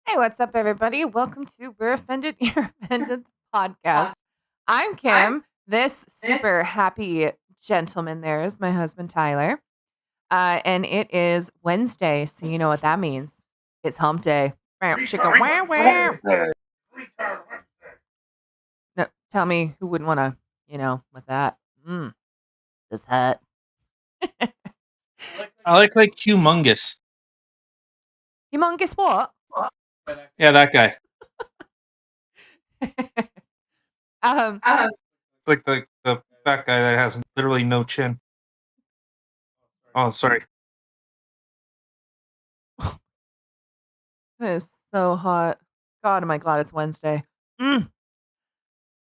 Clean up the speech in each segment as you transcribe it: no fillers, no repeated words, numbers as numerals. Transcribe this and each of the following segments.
Hey, what's up, everybody? Welcome to We're Offended, You're Offended podcast. I'm Kim. This super happy gentleman there is my husband, Tyler. And it is Wednesday, so you know what that means. It's hump day. Chicka, wah, wah. No, tell me who wouldn't want to, with that. This hat. I like humongous. Humongous what? Yeah, that guy. Like the fat guy that has literally no chin. Oh, sorry. It is so hot. God, am I glad it's Wednesday.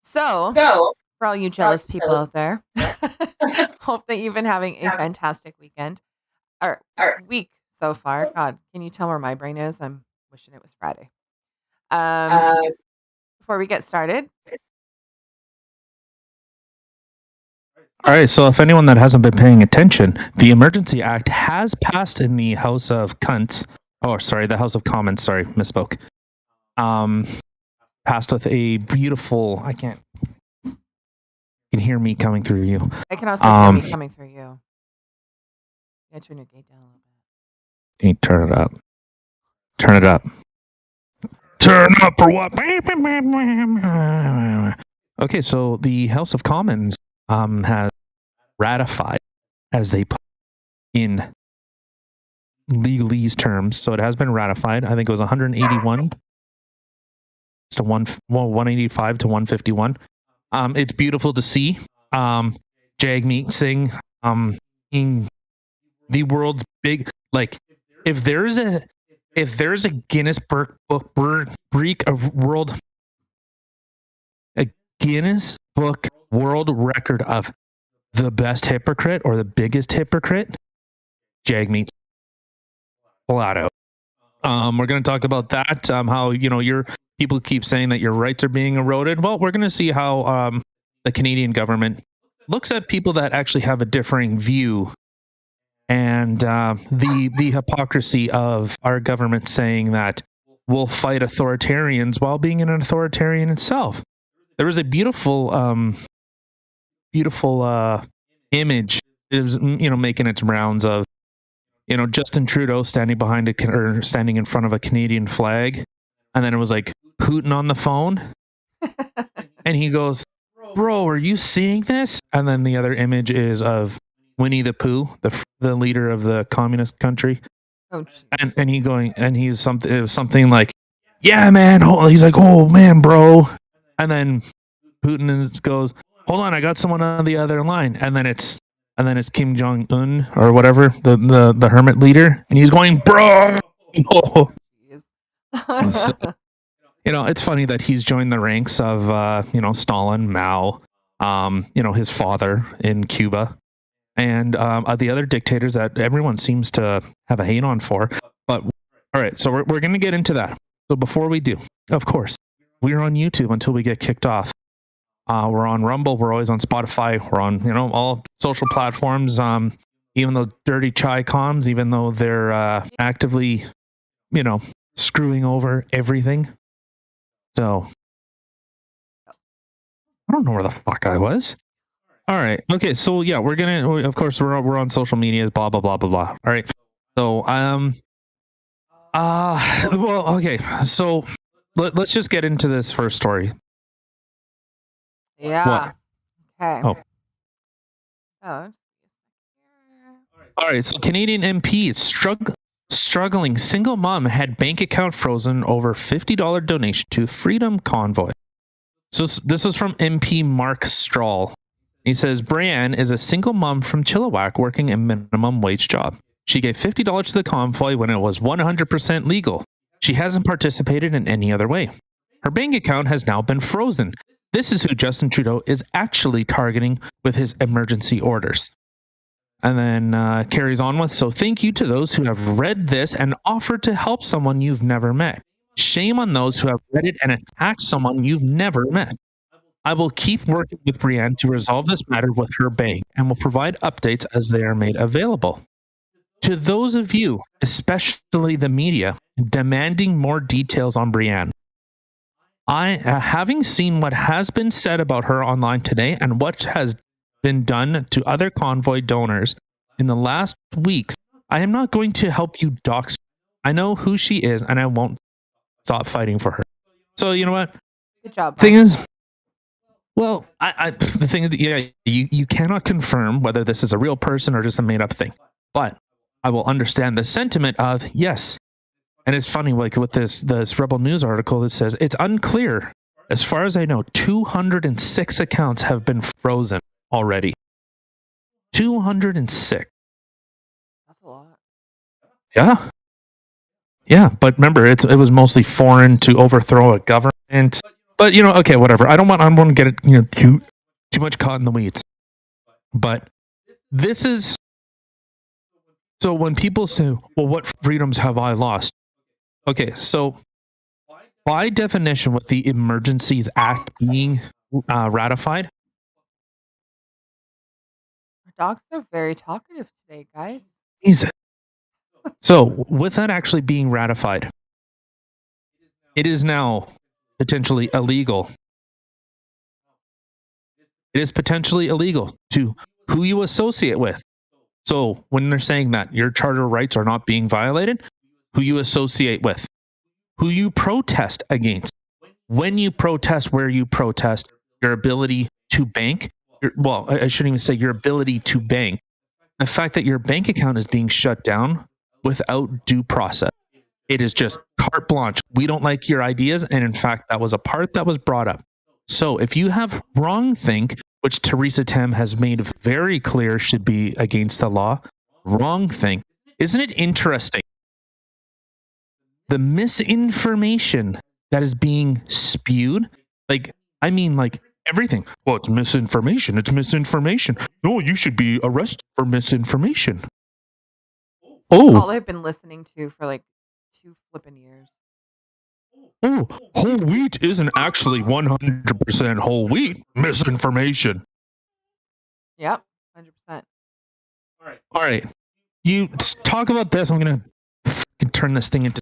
So, for all you jealous people out there, hope that you've been having a fantastic weekend or week so far. God, can you tell where my brain is? I'm wishing it was Friday. Before we get started. All right, so if anyone that hasn't been paying attention, the Emergency Act has passed in the House of Cunts. Oh, sorry, the House of Commons. Sorry, misspoke. Passed with a beautiful. I can't. You can hear me coming through you. I can also hear me coming through you. Yeah, turn your gate down a little bit. You turn it up. Turn it up. Turn up for what? Okay, so the House of Commons has ratified, as they put in legalese terms. So it has been ratified. I think it was 181 to 185 to 151. It's beautiful to see. Jagmeet Singh being the world's big, like, if there's a Guinness Book of World, a Guinness Book World Record of the best hypocrite or the biggest hypocrite, Jagmeet, flat out. We're going to talk about that. How your people keep saying that your rights are being eroded. Well, we're going to see how the Canadian government looks at people that actually have a differing view, and the hypocrisy of our government saying that we'll fight authoritarians while being an authoritarian itself. There was a beautiful image. It was making its rounds of Justin Trudeau standing standing in front of a Canadian flag, and then it was like Putin on the phone, and he goes, "Bro, are you seeing this?" And then the other image is of Winnie the Pooh, the leader of the communist country, and he's something. It was something like, "Yeah, man." He's like, "Oh man, bro," and then Putin goes, "Hold on, I got someone on the other line," and then it's Kim Jong-un or whatever, the hermit leader, and he's going, "Bro." So, it's funny that he's joined the ranks of Stalin, Mao, his father in Cuba, and the other dictators that everyone seems to have a hate on for. But all right, so we're going to get into that. So before we do, of course, we're on YouTube until we get kicked off. We're on Rumble. We're always on Spotify. We're on, all social platforms. Even though dirty chai comms, even though they're actively, screwing over everything. So I don't know where the fuck I was. All right. Okay. So yeah, of course, we're on social media. Blah blah blah blah blah. All right. So well, okay. So let's just get into this first story. Yeah. What? Okay. Oh. All right. So Canadian MP is struggling single mom had bank account frozen over $50 donation to Freedom Convoy. So this is from MP Mark Strahl. He says, Brianne is a single mom from Chilliwack working a minimum wage job. She gave $50 to the convoy when it was 100% legal. She hasn't participated in any other way. Her bank account has now been frozen. This is who Justin Trudeau is actually targeting with his emergency orders. And then carries on with, so thank you to those who have read this and offered to help someone you've never met. Shame on those who have read it and attacked someone you've never met. I will keep working with Brianne to resolve this matter with her bank and will provide updates as they are made available. To those of you, especially the media, demanding more details on Brienne, having seen what has been said about her online today and what has been done to other convoy donors in the last weeks, I am not going to help you dox. I know who she is, and I won't stop fighting for her. So you know what? Good job. Thing is, well, the thing is, yeah, you cannot confirm whether this is a real person or just a made up thing, but I will understand the sentiment of yes. And it's funny, like with this Rebel News article that says it's unclear. As far as I know, 206 accounts have been frozen already. 206. That's a lot. Yeah. Yeah, but remember, it was mostly foreign to overthrow a government. But okay, whatever. I don't want to get it, too much caught in the weeds. But this is so when people say, "Well, what freedoms have I lost?" Okay, so by definition, with the Emergencies Act being ratified, Our dogs are very talkative today, guys. Jesus. So with that actually being ratified, it is now potentially illegal. It is potentially illegal to who you associate with. So when they're saying that your charter rights are not being violated, who you associate with, who you protest against, when you protest, where you protest, your ability to bank. Well, I shouldn't even say your ability to bank. The fact that your bank account is being shut down without due process. It is just carte blanche. We don't like your ideas. And in fact, that was a part that was brought up. So if you have wrongthink, which Theresa Tam has made very clear should be against the law, wrongthink, isn't it interesting? The misinformation that is being spewed, like everything. Well, it's misinformation. It's misinformation. No, you should be arrested for misinformation. All I've been listening to for like 2 flipping years. Oh, whole wheat isn't actually 100% whole wheat. Misinformation. Yep, 100%. All right. You talk about this. I'm going to turn this thing into.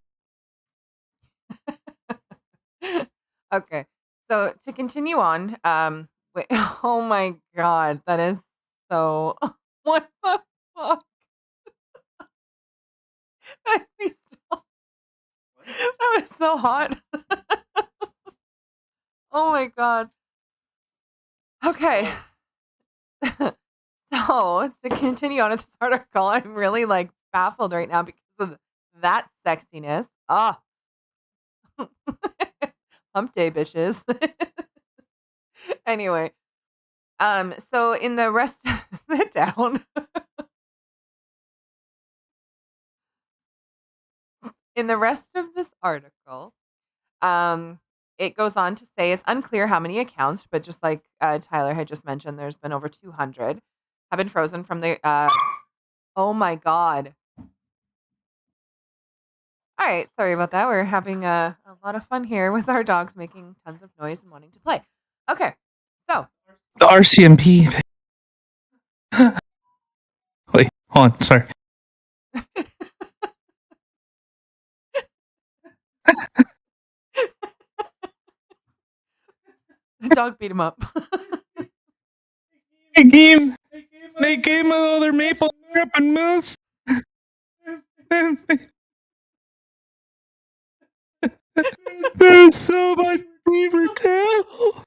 Okay. So to continue on, wait, oh my god, that is so what the fuck? Please stop. That was so hot. Oh my god. Okay. So to continue on with this article, I'm really like baffled right now because of that sexiness. Ah, hump day, bitches. Anyway, so in the rest, sit down. In the rest of this article, it goes on to say it's unclear how many accounts, but just like Tyler had just mentioned, there's been over 200 have been frozen from the. Oh my god! All right, sorry about that. We're having a lot of fun here with our dogs making tons of noise and wanting to play. Okay, so the RCMP. Wait, hold on. Sorry. the dog beat him up. They gave me all their maple syrup and mousse. There's so much beaver tail.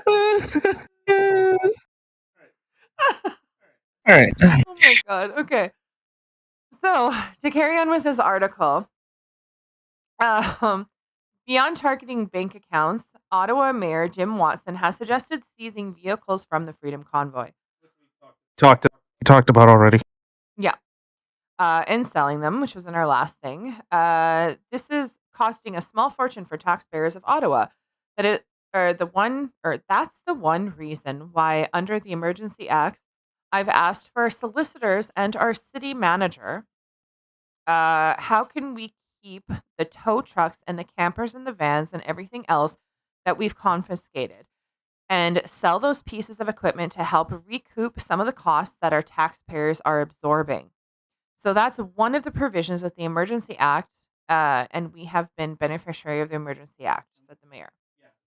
All right. Oh my god. Okay. So to carry on with this article, beyond targeting bank accounts, Ottawa Mayor Jim Watson has suggested seizing vehicles from the Freedom Convoy. Talked about already. Yeah. And selling them, which was in our last thing. This is costing a small fortune for taxpayers of Ottawa. That's the one reason why under the Emergency Act, I've asked for solicitors and our city manager. How can we keep the tow trucks and the campers and the vans and everything else that we've confiscated and sell those pieces of equipment to help recoup some of the costs that our taxpayers are absorbing? So that's one of the provisions of the Emergency Act, and we have been beneficiary of the Emergency Act, said the mayor.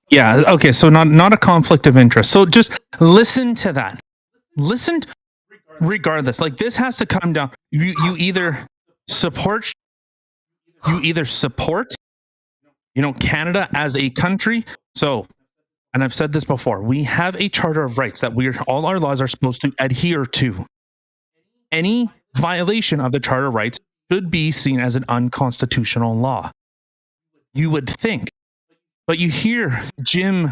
Yeah. Okay. So not a conflict of interest. So just listen to that. Listen. Regardless, like this has to come down. You either support. You either support. Canada as a country. So, and I've said this before. We have a Charter of Rights that all our laws are supposed to adhere to. Any violation of the Charter of Rights should be seen as an unconstitutional law. You would think, but you hear Jim.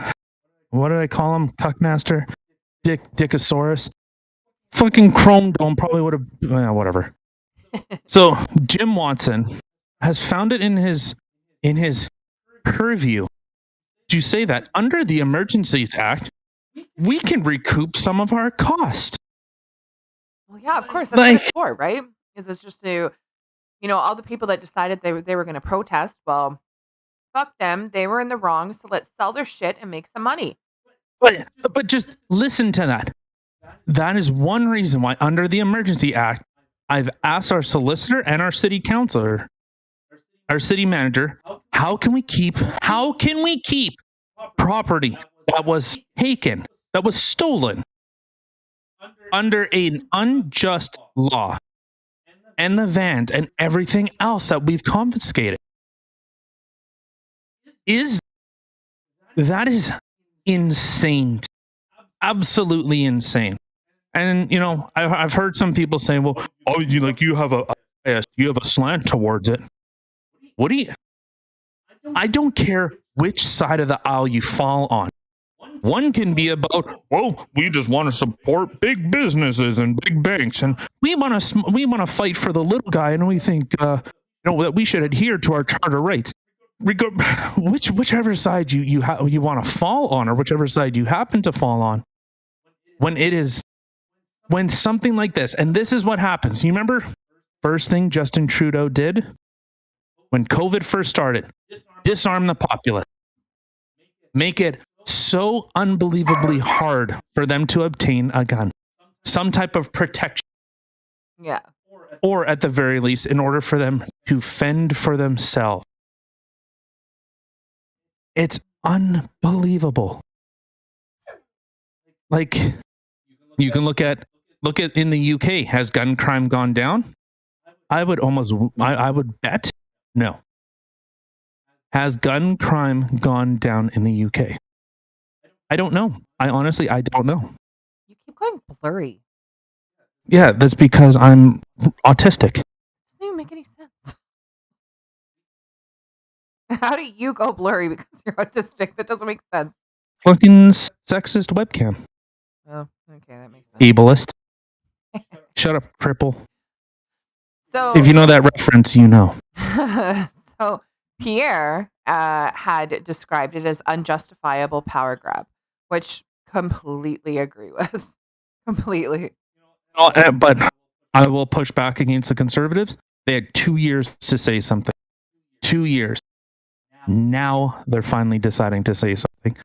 What did I call him? Cuckmaster, Dickosaurus. Fucking Chrome Dome probably would have, whatever. So Jim Watson has found it in his purview to say that under the Emergencies Act, we can recoup some of our cost. Well, yeah, of course. That's what it's for, right? Is it's just to, all the people that decided they were going to protest. Well, fuck them. They were in the wrong. So let's sell their shit and make some money. But just listen to that. That is one reason why under the Emergency Act, I've asked our solicitor and our city councilor, our city manager, how can we keep property that was taken, that was stolen under an unjust law, and the vans and everything else that we've confiscated? That is insane. Absolutely insane. And I've heard some people saying, "Well, you have a slant towards it." What do you? I don't care which side of the aisle you fall on. One can be about, well, we just want to support big businesses and big banks, and we want to fight for the little guy, and we think that we should adhere to our charter rights. Whichever side you want to fall on, or whichever side you happen to fall on, when something like this, and this is what happens. You remember first thing Justin Trudeau did when COVID first started? Disarm the populace. Make it so unbelievably hard for them to obtain a gun, some type of protection. Yeah. Or at the very least, in order for them to fend for themselves. It's unbelievable. Like, you can look at in the UK, has gun crime gone down? I would bet no. Has gun crime gone down in the UK? I don't know. I don't know. You keep going blurry. Yeah, that's because I'm autistic. Doesn't even make any sense. How do you go blurry because you're autistic? That doesn't make sense. Fucking sexist webcam. Oh, okay, that makes sense. Ableist. Shut up, cripple. So, if you know that reference, you know. So Pierre had described it as unjustifiable power grab, which completely agree with. Completely. But I will push back against the Conservatives. They had 2 years to say something. 2 years. Now they're finally deciding to say something.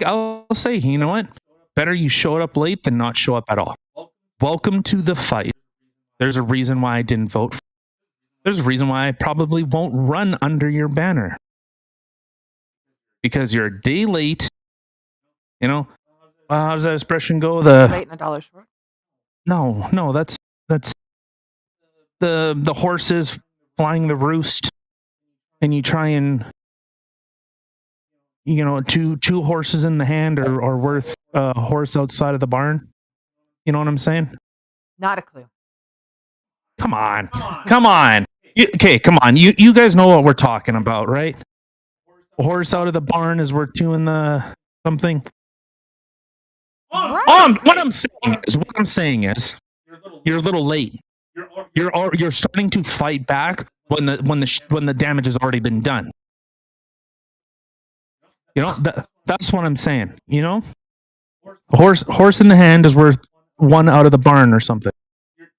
I'll say, you know what? Better you show up late than not show up at all. Welcome to the fight. There's a reason why I didn't vote. There's a reason why I probably won't run under your banner. Because you're a day late. How does that expression go? Late and a dollar short. No, that's the horses flying the roost, and you try and two horses in the hand are worth a horse outside of the barn. You know what I'm saying? Not a clue. Come on. Come on. You guys know what we're talking about, right? A horse out of the barn is worth two in the something. Right. What I'm saying is, you're a little late. You're starting to fight back when the damage has already been done. That's what I'm saying. A horse in the hand is worth one out of the barn or something.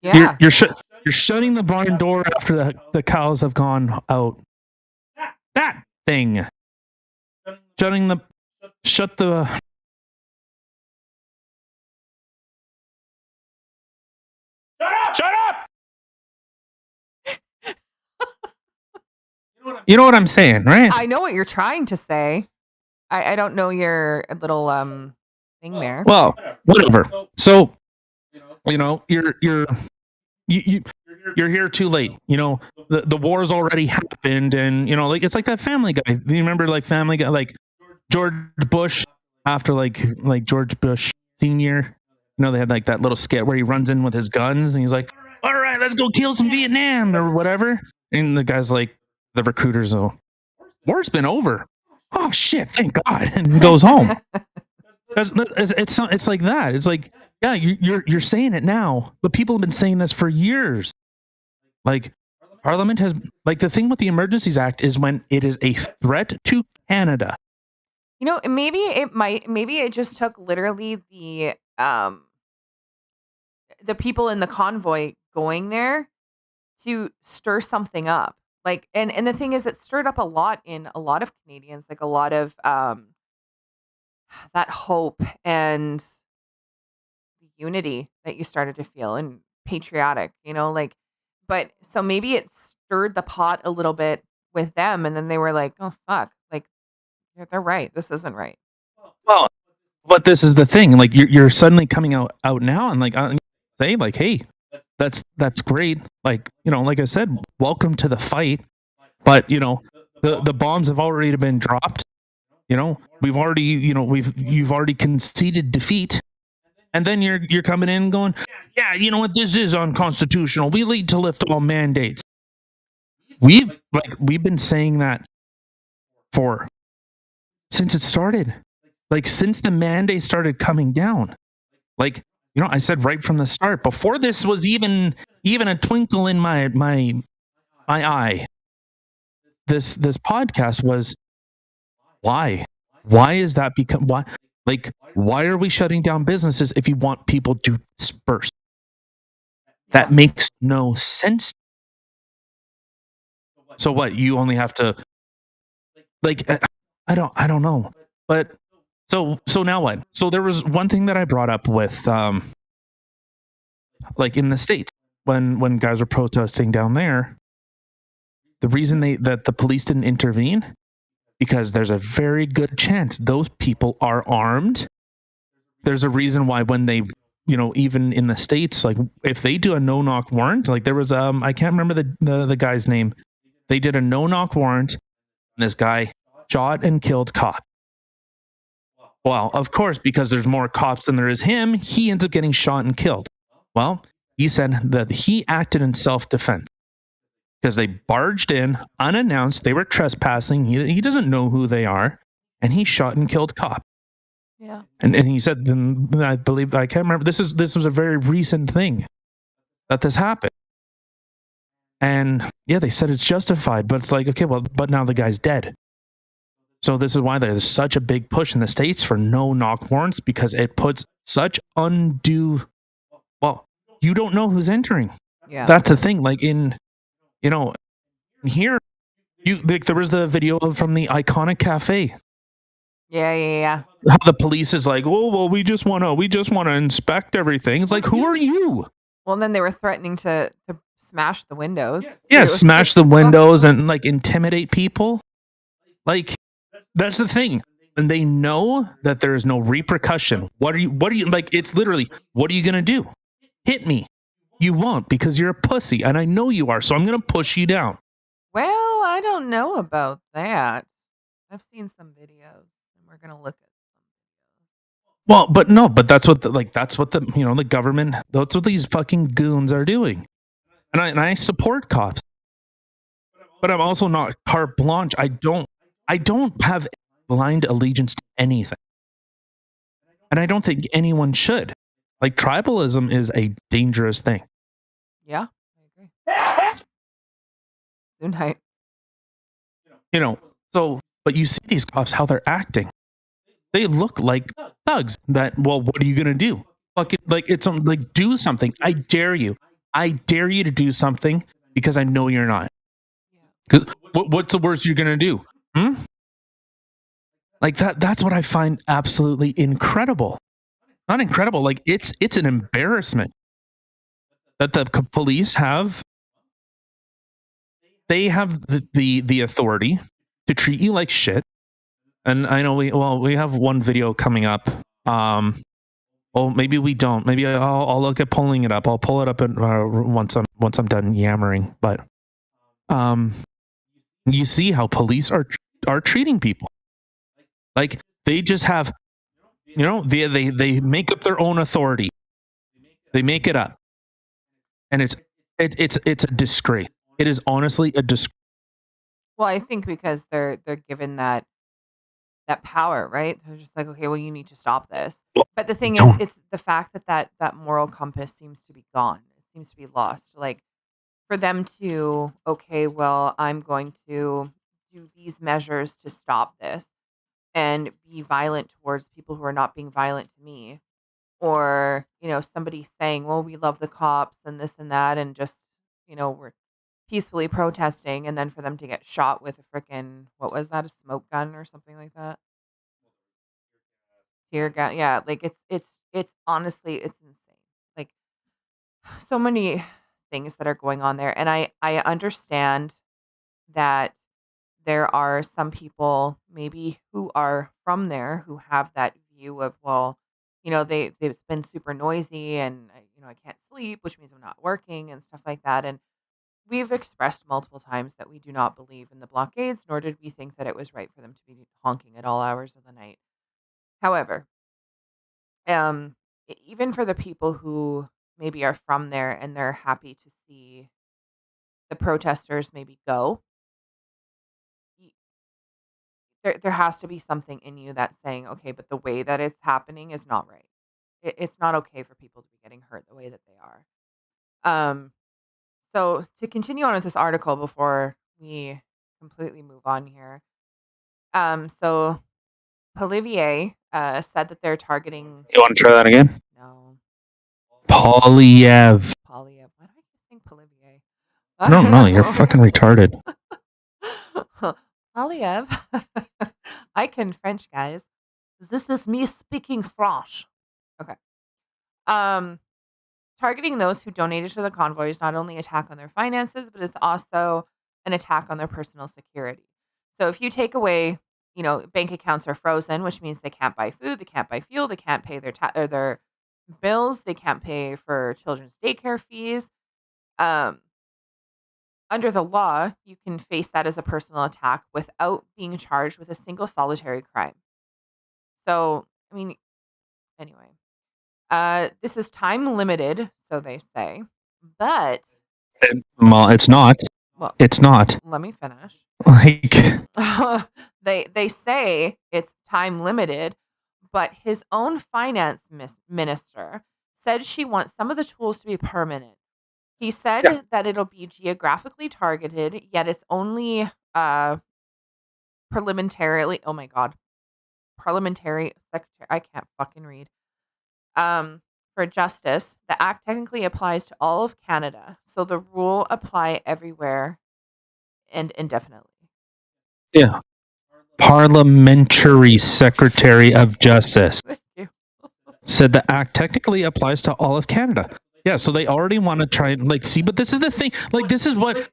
Yeah. You're shutting the barn door after the cows have gone out. That thing. Shut the. Shut up! You know what I'm saying, right? I know what you're trying to say. I don't know your little thing there. Well, whatever. So, you you're here too late. The war's already happened, and like it's like that Family Guy. Do you remember like Family Guy, like George Bush after like George Bush Senior? They had like that little skit where he runs in with his guns and he's like, "All right, let's go kill some Vietnam or whatever." And the guy's like, the recruiters, "Oh, war's been over. Oh shit, thank God," and goes home. It's like that. It's like, yeah, you're saying it now, but people have been saying this for years. Like, Parliament has, like, the thing with the Emergencies Act is when it is a threat to Canada. Maybe it just took literally the people in the convoy going there to stir something up. Like, and the thing is, it stirred up a lot in a lot of Canadians, like a lot of that hope and unity that you started to feel and patriotic, like, but so maybe it stirred the pot a little bit with them, and then they were like, oh fuck, like they're right, this isn't right. Well, but this is the thing. Like, you're suddenly coming out now and like say like, hey, that's great. Like, like I said, welcome to the fight. But the bombs have already been dropped. We've already, you've already conceded defeat. And then you're coming in and going, yeah, you know what? This is unconstitutional. We need to lift all mandates. We've been saying that since it started, like since the mandate started coming down. Like, I said right from the start, before this was even a twinkle in my eye. This podcast was, why is that why? Like, why are we shutting down businesses if you want people to disperse? That makes no sense. So what? You only have to, like, I don't know. But so now what? So there was one thing that I brought up with like in the States when guys were protesting down there. The reason that the police didn't intervene, because there's a very good chance those people are armed. There's a reason why when they, even in the States, like if they do a no-knock warrant, like there was I can't remember the guy's name. They did a no-knock warrant, and this guy shot and killed cops. Well, of course, because there's more cops than there is him, he ends up getting shot and killed. Well, he said that he acted in self-defense because they barged in unannounced. They were trespassing. He doesn't know who they are, and he shot and killed cops. Yeah. And he said, I believe, I can't remember. This was a very recent thing that this happened. And yeah, they said it's justified, but it's like, okay, well, but now the guy's dead. So this is why there's such a big push in the States for no-knock warrants, because it puts such undue, well, you don't know who's entering. Yeah. That's the thing. Like in here, there was the video from the iconic cafe. Yeah. How the police is like, oh, well, we just want to inspect everything. It's like, who are you? Well, and then they were threatening to smash the windows. Yeah, smash the windows and like intimidate people. Like, that's the thing. And they know that there is no repercussion. What are you like? It's literally, what are you going to do? Hit me. You won't, because you're a pussy. And I know you are. So I'm going to push you down. Well, I don't know about that. I've seen some videos, and we're going to look at some videos. Well, but that's what the government, that's what these fucking goons are doing. And I support cops. But I'm also not carte blanche. I don't have blind allegiance to anything. And I don't think anyone should. Like, tribalism is a dangerous thing. Yeah, I agree. Good night. So, but you see these cops, how they're acting. They look like thugs. Well, what are you going to do? Fucking, like, it's like, do something. I dare you. I dare you to do something, because I know you're not. Because what's the worst you're going to do? Like that's what I find absolutely incredible. Not incredible. Like, it's an embarrassment that the police have they have the authority to treat you like shit. And I know we have one video coming up. Well, maybe we don't. Maybe I'll look at pulling it up. I'll pull it up once I'm done yammering. But you see how police are treating people. Like they just have, they make up their own authority. They make it up, and it's a disgrace. It is honestly a disgrace. Well, I think because they're given that power, right? They're just like, okay, well, you need to stop this. But the thing is, it's the fact that moral compass seems to be gone. It seems to be lost. Like for them to, okay, well, I'm going to do these measures to stop this and be violent towards people who are not being violent to me. Or, somebody saying, well, we love the cops and this and that, and just, we're peacefully protesting, and then for them to get shot with a frickin', what was that, a smoke gun or something like that? Tear gun, yeah, like, it's honestly, it's insane. Like, so many things that are going on there, and I understand that there are some people maybe who are from there who have that view of, well, they've been super noisy and, I can't sleep, which means I'm not working and stuff like that, and we've expressed multiple times that we do not believe in the blockades, nor did we think that it was right for them to be honking at all hours of the night. However, even for the people who maybe are from there and they're happy to see the protesters maybe go, y- there has to be something in you that's saying, okay, but the way that it's happening is not right. It's not okay for people to be getting hurt the way that they are. Um, so to continue on with this article before we completely move on here. So Polivier said that they're targeting. You want to try that again? No, Polyev. Polyev. Why do I keep saying Polivier? I don't know. You're fucking retarded. Polyev. I can French, guys. This is me speaking French. Okay. Targeting those who donated to the convoy is not only an attack on their finances, but it's also an attack on their personal security. So if you take away, bank accounts are frozen, which means they can't buy food, they can't buy fuel, they can't pay their bills, they can't pay for children's daycare fees. Under the law, you can face that as a personal attack without being charged with a single solitary crime. So, I mean, anyway. This is time limited, so they say, but Well, it's not. well, It's not. let me finish. Like They say it's time limited, but his own finance minister said she wants some of the tools to be permanent. He said that it'll be geographically targeted, yet it's only parliamentarily. Oh my god, parliamentary secretary. I can't fucking read. For justice, the act technically applies to all of Canada, so the rule apply everywhere and indefinitely. yeah. Parliamentary Secretary of Justice Thank you. said the act technically applies to all of Canada. Yeah, so they already want to try and see, but this is the thing. This is what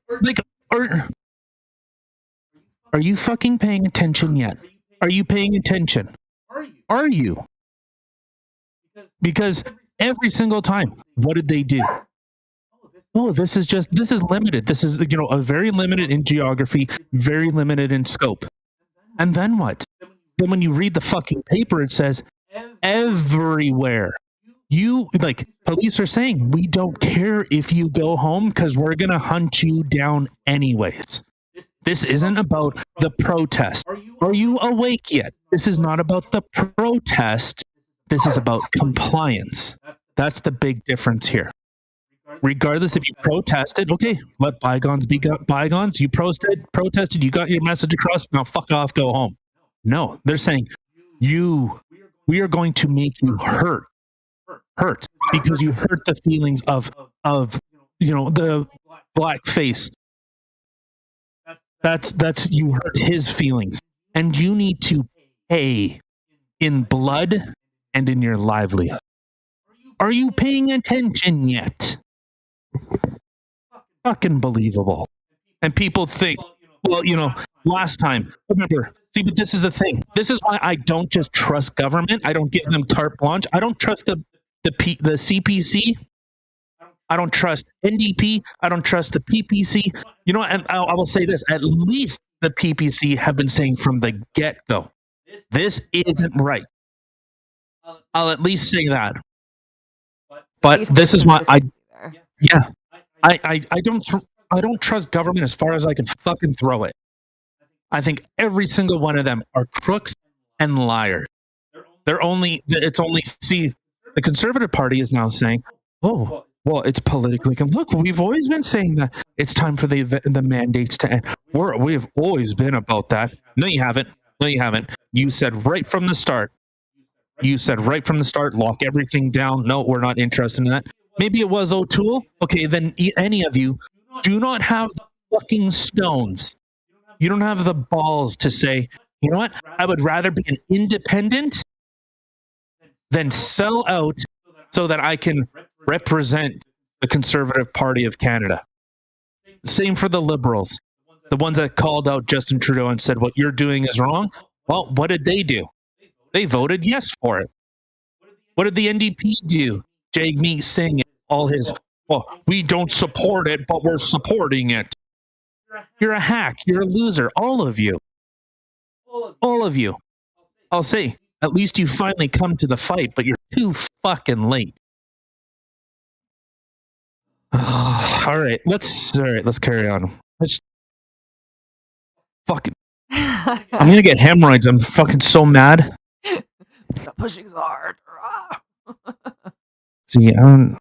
are you fucking paying attention yet? Are you paying attention? Are you? Because every single time, what did they do? Oh, this is limited. This is a very limited in geography, very limited in scope. And then what? Then when you read the fucking paper, it says everywhere. Police are saying, we don't care if you go home because we're going to hunt you down anyways. This isn't about the protest. Are you awake yet? This is not about the protest. This is about compliance. That's the big difference here. Regardless if you protested, okay, let bygones be bygones. You protested, you got your message across. Now fuck off, go home. No, they're saying we are going to make you hurt because you hurt the feelings of the black face. That's you hurt his feelings, and you need to pay in blood and in your livelihood. Are you paying attention yet? Fucking believable. And people think, well, last time, remember, see, but this is the thing. This is why I don't just trust government. I don't give them carte blanche. I don't trust the CPC. I don't trust NDP. I don't trust the PPC. You know what? And I will say this: at least the PPC have been saying from the get-go, this isn't right. I'll at least say that. But this is why I don't trust government as far as I can fucking throw it. I think every single one of them are crooks and liars. See, the Conservative Party is now saying, oh, well, it's politically. Look, we've always been saying that it's time for the mandates to end. We've always been about that. No, you haven't. No, you haven't. You said right from the start. Lock everything down. No, we're not interested in that. Maybe it was O'Toole. Okay, then any of you do not have the fucking stones. You don't have the balls to say, you know what? I would rather be an independent than sell out so that I can represent the Conservative Party of Canada. Same for the Liberals. The ones that called out Justin Trudeau and said, what you're doing is wrong. Well, what did they do? They voted yes for it. What did the NDP do? Jagmeet Singh and all his, well, we don't support it, but we're supporting it. You're a hack. You're a loser. All of you. All of you. I'll say, at least you finally come to the fight, but you're too fucking late. All right, let's carry on. Fucking. I'm gonna get hemorrhoids. I'm fucking so mad. The pushing's hard. See, I'll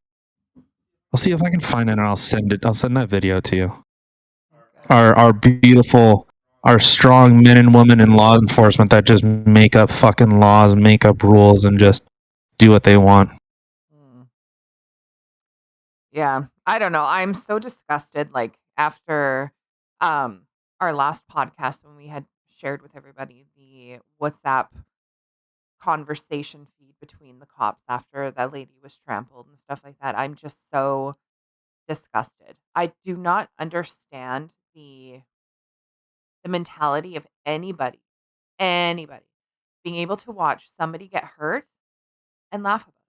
see if I can find it and I'll send it. I'll send that video to you. Our beautiful, our strong men and women in law enforcement that just make up fucking laws, make up rules, and just do what they want. Yeah, I don't know. I'm so disgusted. Like after our last podcast when we had shared with everybody the WhatsApp conversation feed between the cops after that lady was trampled and stuff like that. I'm just so disgusted. I do not understand the mentality of anybody being able to watch somebody get hurt and laugh about it.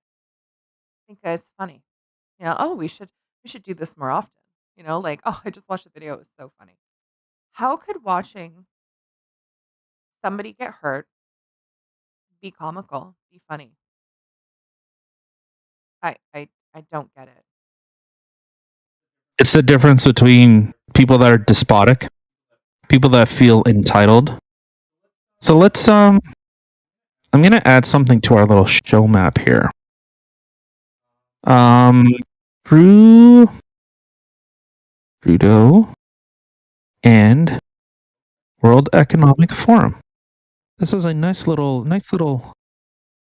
I think it's funny. Oh, we should do this more often. Like, oh, I just watched the video. It was so funny. How could watching somebody get hurt be comical, be funny? I don't get it. It's the difference between people that are despotic, people that feel entitled. So let's I'm gonna add something to our little show map here. Trudeau and World Economic Forum. This is a nice little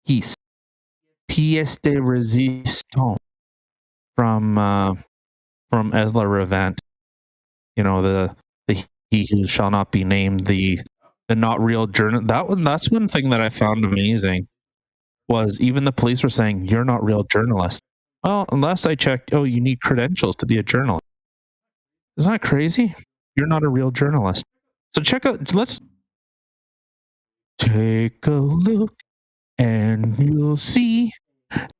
piece de résistance from Esla Revent. The he who shall not be named, the not real journal. That's one thing that I found amazing was even the police were saying you're not real journalist. Well, last I checked, you need credentials to be a journalist. Isn't that crazy? You're not a real journalist. So let's take a look and you'll see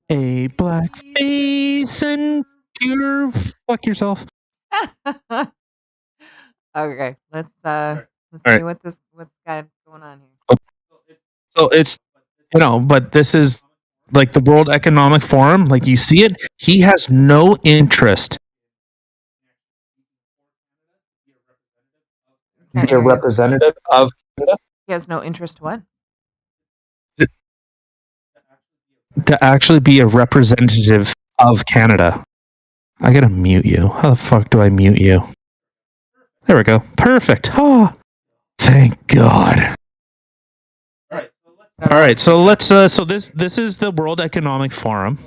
a black face and you're fuck yourself. Okay, let's see what's got going on here. So it's but this is like the World Economic Forum, like you see it, he has no interest be a representative of Canada. He has no interest what? To actually be a representative of Canada. I gotta mute you. How the fuck do I mute you? There we go. Perfect. Oh, thank God. All right, so let's. So this is the World Economic Forum.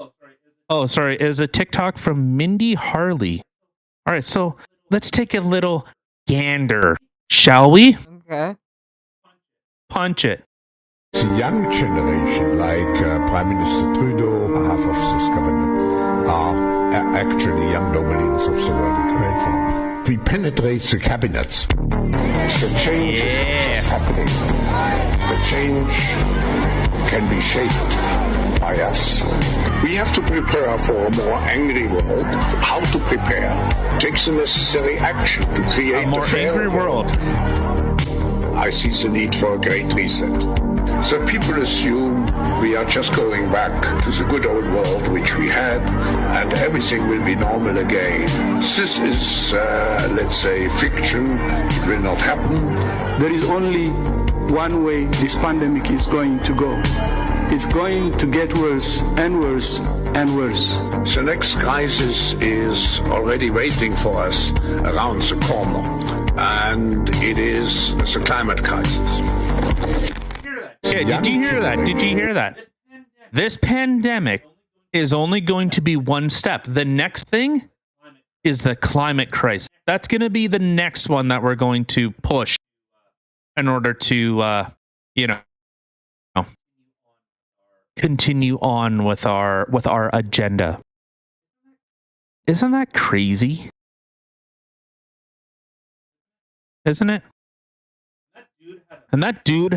Oh, sorry. It was a TikTok from Mindy Harley. All right, so let's take a little gander, shall we? Okay. Punch it. The young generation, like Prime Minister Trudeau, half of this government, are actually young nobelies of the World Trade Forum. We penetrate the cabinets. The change is just happening. The change can be shaped by us. We have to prepare for a more angry world. How to prepare? Take the necessary action to create a more angry world. I see the need for a great reset. So people assume we are just going back to the good old world which we had, and everything will be normal again. This is, let's say, fiction. It will not happen. There is only one way this pandemic is going to go. It's going to get worse and worse and worse. The next crisis is already waiting for us around the corner, and it is the climate crisis. Yeah, did you hear that? Did you hear that? This pandemic is only going to be one step. The next thing is the climate crisis. That's going to be the next one that we're going to push in order to, continue on with our agenda. Isn't that crazy? Isn't it? And that dude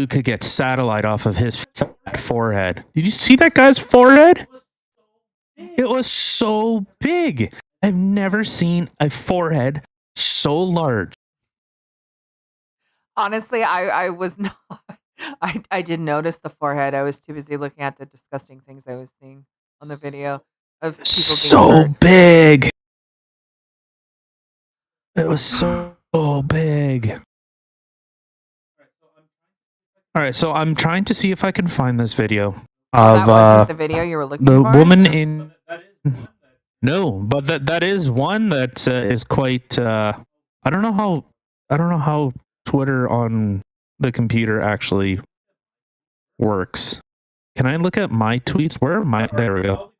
could get satellite off of his fat forehead. Did you see that guy's forehead? It was so big. I've never seen a forehead so large. Honestly, I was not. I didn't notice the forehead. I was too busy looking at the disgusting things I was seeing on the video of people being So hurt. big. It was so big. All right, so I'm trying to see if I can find this video of That wasn't the video you were looking the for? woman in. No, but that is one that is quite. I don't know how Twitter on the computer actually works. Can I look at my tweets? Where are my? There we go.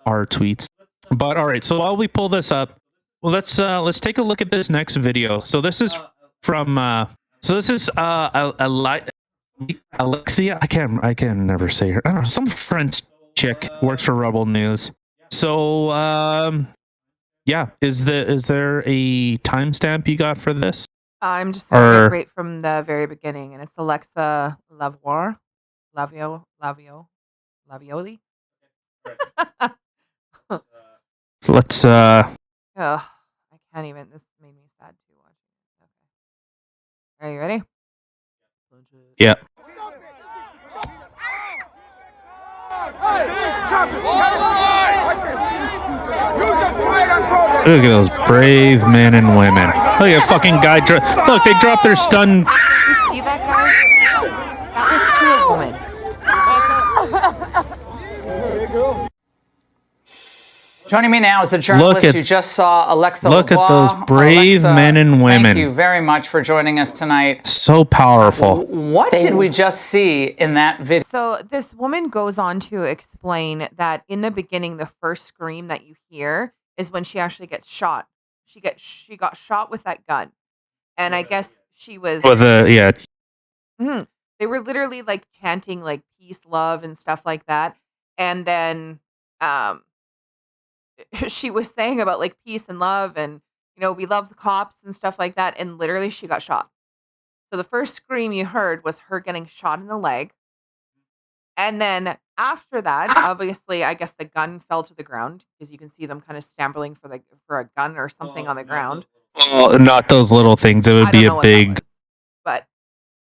Our tweets. But all right, so while we pull this up, well, let's take a look at this next video. So this is from. So this is Alexia. I can never say her. I don't know. Some French chick works for Rebel News. So yeah, is there a timestamp you got for this? I'm just starting it right from the very beginning, and it's Alexa Lavioli. So let's Ugh, I can't even. This made me sad too watching it. Okay. Are you ready? yeah. Look at those brave men and women. Look at fucking guy. Look, they dropped their stun. You see that guy? That was to a woman. Joining me now is the journalist you just saw, Alexa. Look at those brave men and women. Thank you very much for joining us tonight. So powerful. What did we just see in that video? So this woman goes on to explain that in the beginning, the first scream that you hear is when she actually gets shot. She got shot with that gun, and I guess she was. With yeah. Mm-hmm. They were literally like chanting like peace, love, and stuff like that, and then she was saying about like peace and love, and we love the cops and stuff like that, and literally she got shot. So the first scream you heard was her getting shot in the leg. And then after that, obviously, I guess the gun fell to the ground because you can see them kind of stamping for a gun or something on the ground. Well, not those little things. It would be a big. But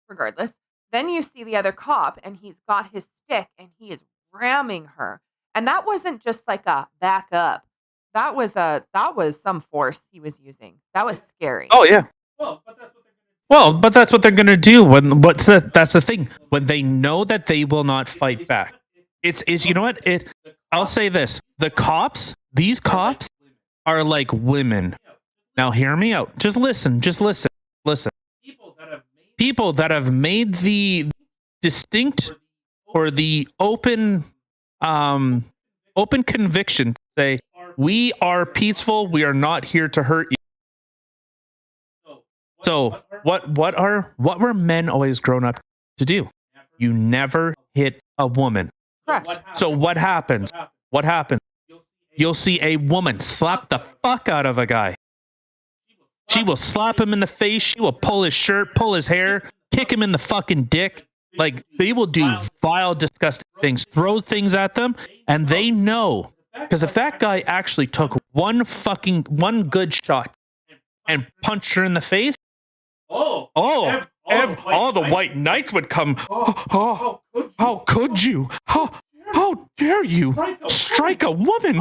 regardless, then you see the other cop, and he's got his stick, and he is ramming her. And that wasn't just like a back up. That was some force he was using. That was scary. Oh yeah. But that's what they're gonna do. That's the thing. When they know that they will not fight back, it's you know what? I'll say this: these cops are like women. Now hear me out. Just listen. People that have made the distinct or the open conviction to say we are peaceful. We are not here to hurt you. So what were men always grown up to do? You never hit a woman. Correct. So what happens? What happens? you'll see a woman slap the fuck out of a guy. She will slap him in the face. She will pull his shirt, pull his hair, kick him in the fucking dick. Like, they will do vile, disgusting things, throw things at them, and they know. Because if that guy actually took one good shot and punched her in the face, all the white knights would come. Oh, how could you? How dare you strike a woman?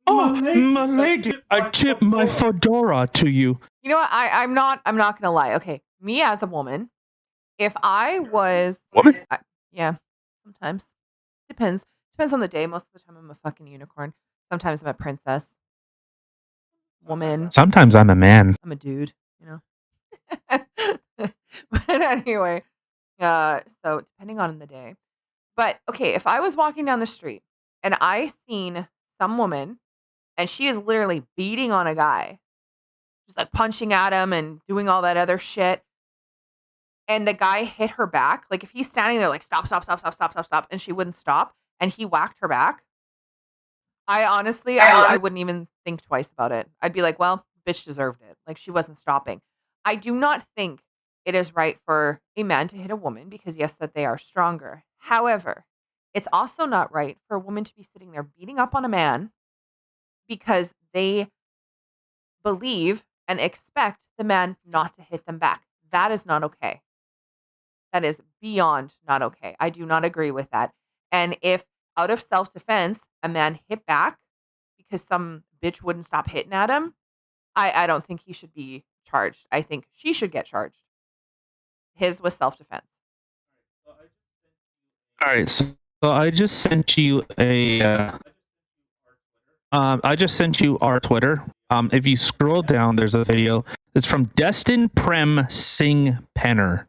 Oh, my lady, I tip my fedora to you. You know what? I'm not gonna lie. Okay, me as a woman, if I was Woman? yeah, sometimes depends on the day. Most of the time, I'm a fucking unicorn. Sometimes I'm a princess, woman. Sometimes I'm a man. I'm a dude. You know. But anyway, so depending on the day. But okay, if I was walking down the street and I seen some woman and she is literally beating on a guy, just like punching at him and doing all that other shit, and the guy hit her back, like if he's standing there like stop, and she wouldn't stop, and he whacked her back, I honestly, I wouldn't even think twice about it. I'd be like, well, bitch deserved it. Like, she wasn't stopping. I do not think it is right for a man to hit a woman because, yes, that they are stronger. However, it's also not right for a woman to be sitting there beating up on a man because they believe and expect the man not to hit them back. That is not okay. That is beyond not okay. I do not agree with that. And if out of self-defense, a man hit back because some bitch wouldn't stop hitting at him, I don't think he should be charged. I think she should get charged. His was self-defense. All right, so I just sent you our Twitter. If you scroll down, there's a video. It's from Destin Prem Singh Penner.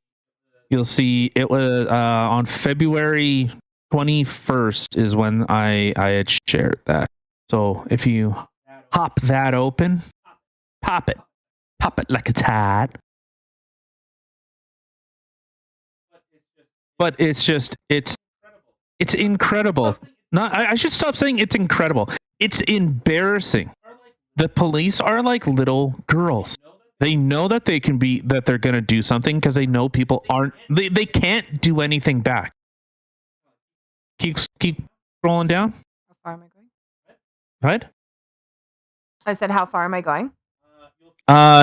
You'll see it was on February 21st is when I had shared that. So if you pop that open, pop it like a tad. But it's incredible. I should stop saying it's incredible. It's embarrassing. The police are like little girls. They know that they're going to do something because they know people aren't. They can't do anything back. Keep scrolling down. How far am I going? What? I said, how far am I going?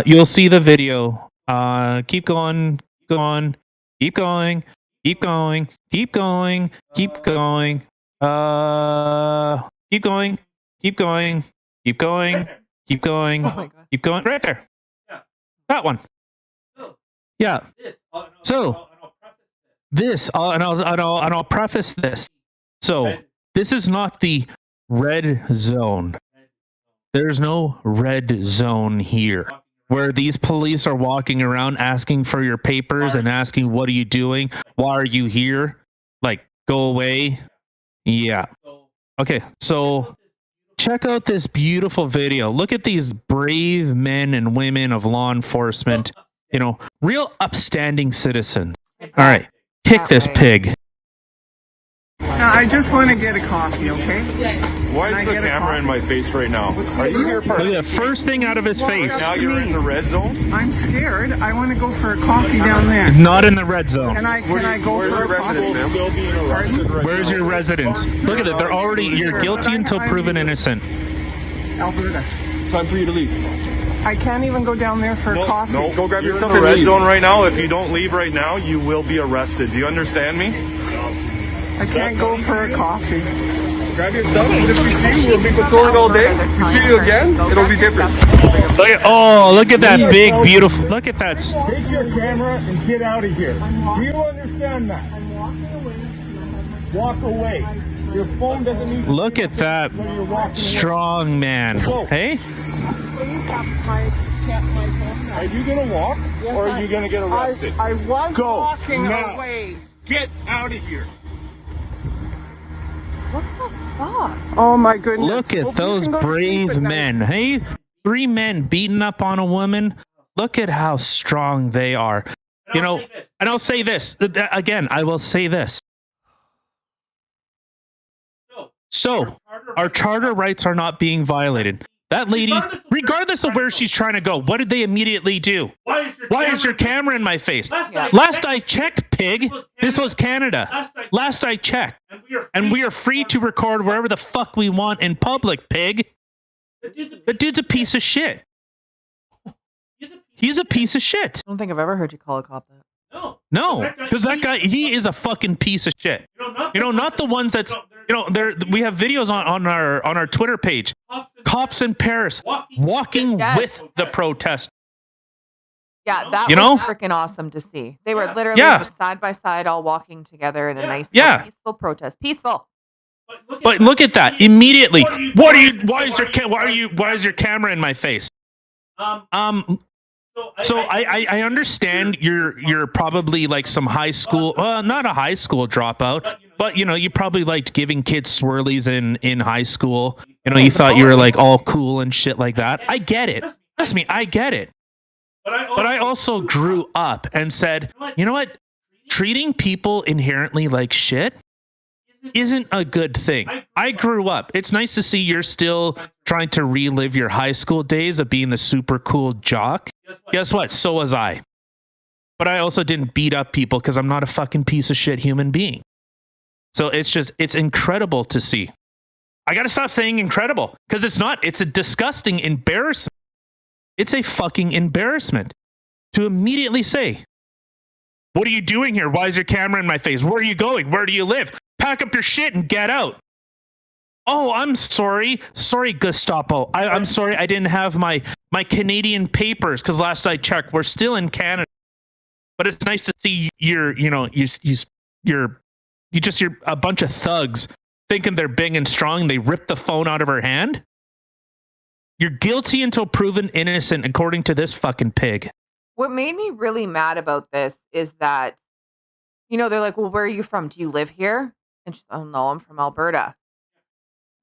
You'll see the video. Keep going. Keep going. Keep going. Keep going. Keep going. Keep going. Keep going. Keep going. Keep going. Oh my God. Keep going. Right there. That one. Yeah. So this, and I'll preface this. So this is not the red zone. There's no red zone here where these police are walking around asking for your papers and asking, what are you doing? Why are you here? Like, go away. Yeah. Okay. So check out this beautiful video. Look at these brave men and women of law enforcement, real upstanding citizens. All right. Kick this pig. I just want to get a coffee, okay? Why is the camera in my face right now? Are you here for the first thing out of his face? Now you're in the red zone? I'm scared. I want to go for a coffee down there. Not in the red zone. Can I go for a coffee? Where's your residence? Look at it. They're already, you're guilty until proven innocent. Alberta. Time for you to leave. I can't even go down there for a coffee. No, go grab yourself in the red zone right now. If you don't leave right now, you will be arrested. Do you understand me? I can't go for a coffee. Grab your stuff. If we see you, we'll be patrolling all day. If we see you again, it'll be different. Look at that big, beautiful. Look at that. Take your camera and get out of here. Do you understand that? I'm walking away. Walk away. Your phone doesn't need to. Look at that strong man. Hey? Please have my phone. Are you going to walk or are you going to get arrested? I was Go walking now. away. Get out of here. What the fuck? Oh my goodness. Look at those brave men. Hey? 3 men beating up on a woman. Look at how strong they are. And I'll say this. Again, I will say this. So our charter rights are not being violated. That lady, regardless of where she's trying to go, what did they immediately do? Why is your camera in my face? Last I checked, pig, this was Canada. Last I checked. And we are free to record wherever the fuck we want in public, pig. The dude's a piece of shit. He's a piece of shit. I don't think I've ever heard you call a cop that. No, because that guy, he is a fucking piece of shit. Not the ones that's, we have videos on our Twitter page. Cops in Paris walking with the protest. Yeah, that was freaking awesome to see. They were literally just side by side, all walking together in a nice, peaceful protest. Peaceful. But look at that immediately. Why is your camera in my face? So I understand you're probably like some high school, not a high school dropout, but you probably liked giving kids swirlies in high school. You thought you were like all cool and shit like that. I get it. Trust me, I get it. But I also grew up and said, you know what? Treating people inherently like shit isn't a good thing. I grew up. It's nice to see you're still trying to relive your high school days of being the super cool jock. Guess what? So was I. But I also didn't beat up people because I'm not a fucking piece of shit human being. So it's incredible to see. I got to stop saying incredible because it's not. It's a disgusting embarrassment. It's a fucking embarrassment to immediately say, what are you doing here? Why is your camera in my face? Where are you going? Where do you live? Pack up your shit and get out. Oh, I'm sorry. Sorry, Gestapo. I'm sorry I didn't have my Canadian papers because last I checked, we're still in Canada. But it's nice to see you're a bunch of thugs thinking they're big and strong. They rip the phone out of her hand. You're guilty until proven innocent, according to this fucking pig. What made me really mad about this is that, they're like, well, where are you from? Do you live here? And she's, oh, no, I'm from Alberta.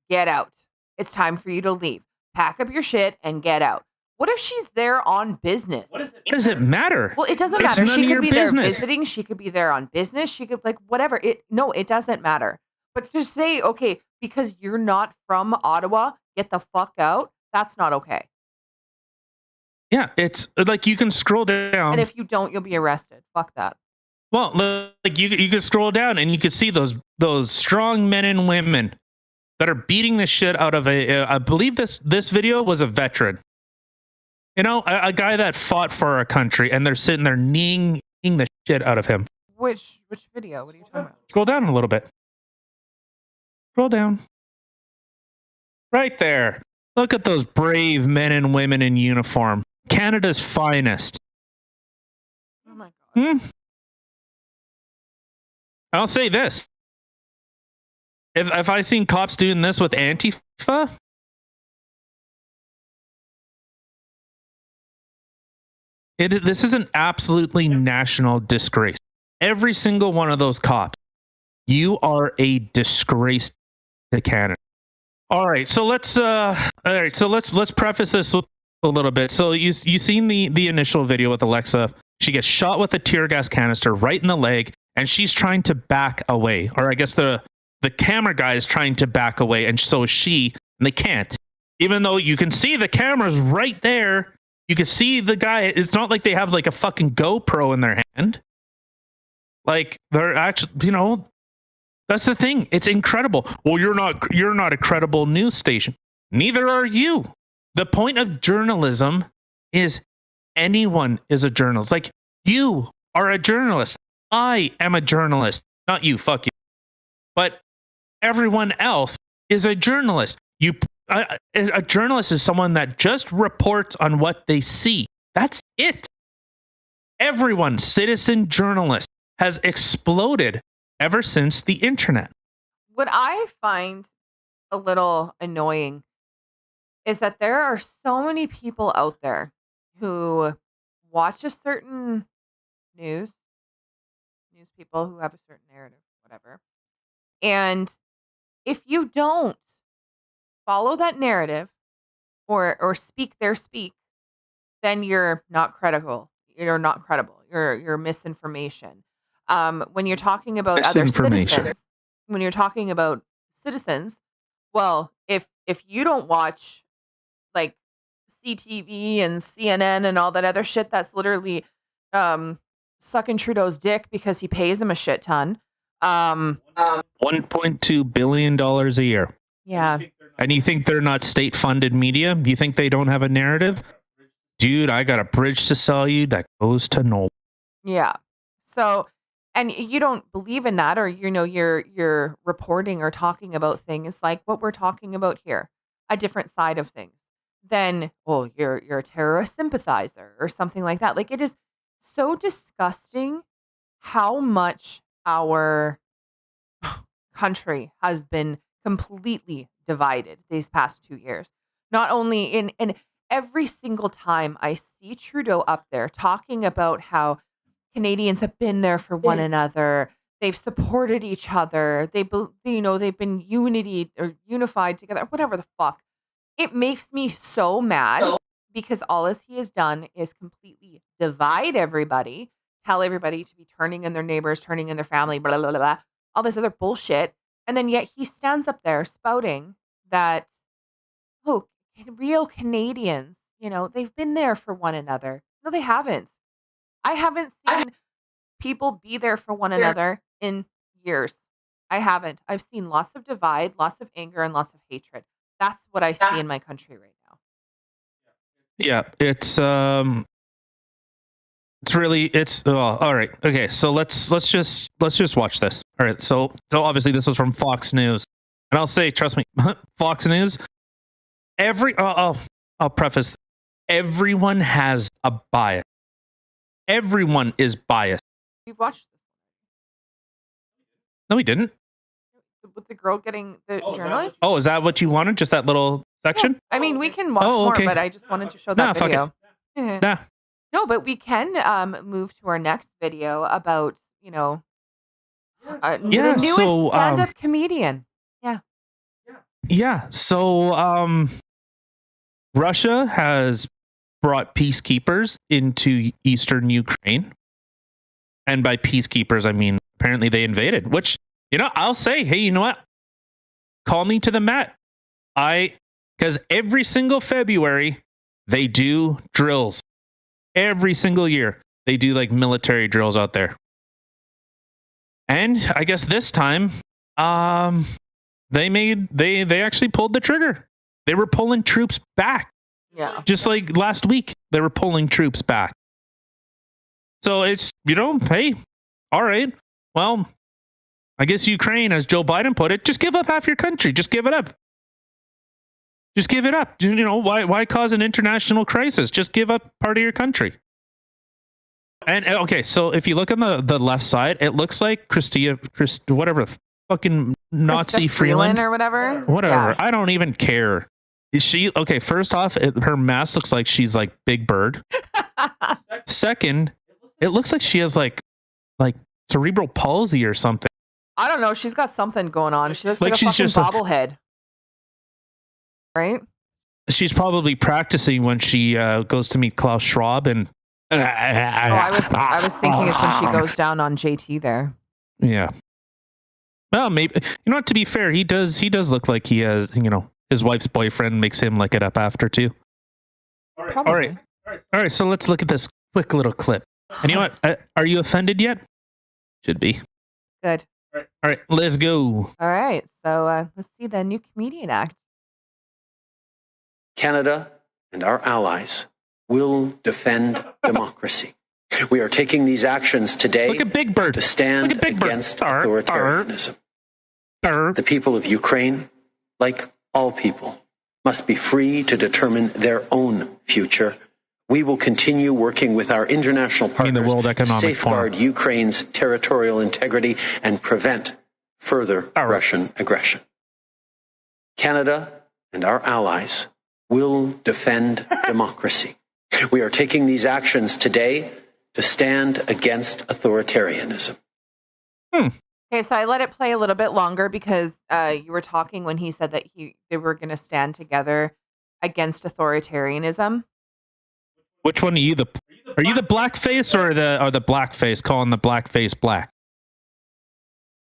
Get out. It's time for you to leave. Pack up your shit and get out. What if she's there on business? What does it matter? Well, it doesn't matter. She could be there visiting. She could be there on business. She could, whatever. It doesn't matter. But to say, okay, because you're not from Ottawa, get the fuck out. That's not okay. Yeah, it's like you can scroll down. And if you don't, you'll be arrested. Fuck that. Well, like you can scroll down and you can see those strong men and women that are beating the shit out of I believe this video was a veteran. A guy that fought for our country, and they're sitting there kneeing the shit out of him. Which video? What are you talking about? Scroll down a little bit. Scroll down. Right there. Look at those brave men and women in uniform. Canada's finest. Oh my God. I'll say this. If I seen cops doing this with Antifa, this is an absolutely national disgrace. Every single one of those cops, you are a disgrace to Canada. All right, so let's preface this a little bit. So you seen the initial video with Alexa. She gets shot with a tear gas canister right in the leg, and she's trying to back away. Or I guess the camera guy is trying to back away, and so is she, and they can't. Even though you can see the camera's right there. You can see the guy. It's not like they have like a fucking GoPro in their hand. Like they're actually, that's the thing. It's incredible. Well, you're not a credible news station. Neither are you. The point of journalism is anyone is a journalist. Like you are a journalist. I am a journalist. Not you. Fuck you. But everyone else is a journalist. A journalist is someone that just reports on what they see. That's it. Everyone, citizen journalist, has exploded ever since the internet. What I find a little annoying is that there are so many people out there who watch a certain news people who have a certain narrative, whatever. And if you don't follow that narrative or speak their speak, then you're not credible. You're not credible. You're misinformation. When you're talking about other citizens, Well, if you don't watch like CTV and CNN and all that other shit that's literally sucking Trudeau's dick because he pays him a shit ton. $1.2 billion a year. Yeah. And you think they're not state-funded media? You think they don't have a narrative? Dude, I got a bridge to sell you that goes to nowhere. Yeah. So, and you don't believe in that, or you're reporting or talking about things like what we're talking about here, a different side of things. Then, oh, you're a terrorist sympathizer or something like that. Like, it is so disgusting how much our country has been completely divided these past 2 years. Not only in every single time I see Trudeau up there talking about how Canadians have been there for one another, they've supported each other, they've been unified together, whatever the fuck. It makes me so mad because all as he has done is completely divide everybody, tell everybody to be turning in their neighbors, turning in their family, blah, blah, blah, blah, all this other bullshit. And then yet he stands up there spouting that, oh, real Canadians, they've been there for one another. No, they haven't. I haven't seen people be there for one another in years. I haven't. I've seen lots of divide, lots of anger, and lots of hatred. That's what I see in my country right now. Yeah, it's all right. Okay, so let's just watch this. All right, so obviously this was from Fox News, and I'll say, trust me, Fox News. I'll preface. Everyone has a bias. Everyone is biased. We've watched this. No, we didn't. With the girl getting the journalist? Oh, is that what you wanted? Just that little section? Yeah. I mean, we can watch more, but I just wanted to show that video. Nah. No, but we can move to our next video about, the newest stand-up comedian. Yeah. Yeah. So Russia has brought peacekeepers into eastern Ukraine. And by peacekeepers, I mean, apparently they invaded, which, I'll say, hey, you know what? Call me to the mat. Because every single February, they do drills. Every single year, they do like military drills out there. And I guess this time, they actually pulled the trigger. They were pulling troops back. Yeah. Just like last week, they were pulling troops back. So it's, hey, all right. Well, I guess Ukraine, as Joe Biden put it, just give up half your country. Just give it up. Just give it up. Why cause an international crisis? Just give up part of your country. And okay, so if you look on the left side, it looks like whatever, fucking Nazi Freeland or whatever. Whatever. Yeah. I don't even care. Is she okay? First off, her mask looks like she's like Big Bird. Second, it looks like she has like cerebral palsy or something. I don't know. She's got something going on. She looks like a she's fucking just bobblehead. Right? She's probably practicing when she goes to meet Klaus Schwab and. I was thinking it's when she goes down on JT there. Yeah. Well, maybe to be fair, he does look like he has his wife's boyfriend makes him lick it up after too. All right. So let's look at this quick little clip. And you know what? Are you offended yet? Should be. Good. All right, let's go. All right. So let's see the new comedian act. Canada and our allies will defend democracy. We are taking these actions today Look at Big Bird. to stand Look at Big Bird. against authoritarianism. The people of Ukraine, like all people, must be free to determine their own future. We will continue working with our international partners the World to Economic safeguard Forum. Ukraine's territorial integrity and prevent further Russian aggression. Canada and our allies will defend democracy. We are taking these actions today to stand against authoritarianism. Okay, so I let it play a little bit longer because you were talking when he said that they were going to stand together against authoritarianism. Which one are you? Are you the blackface or the blackface calling the blackface black?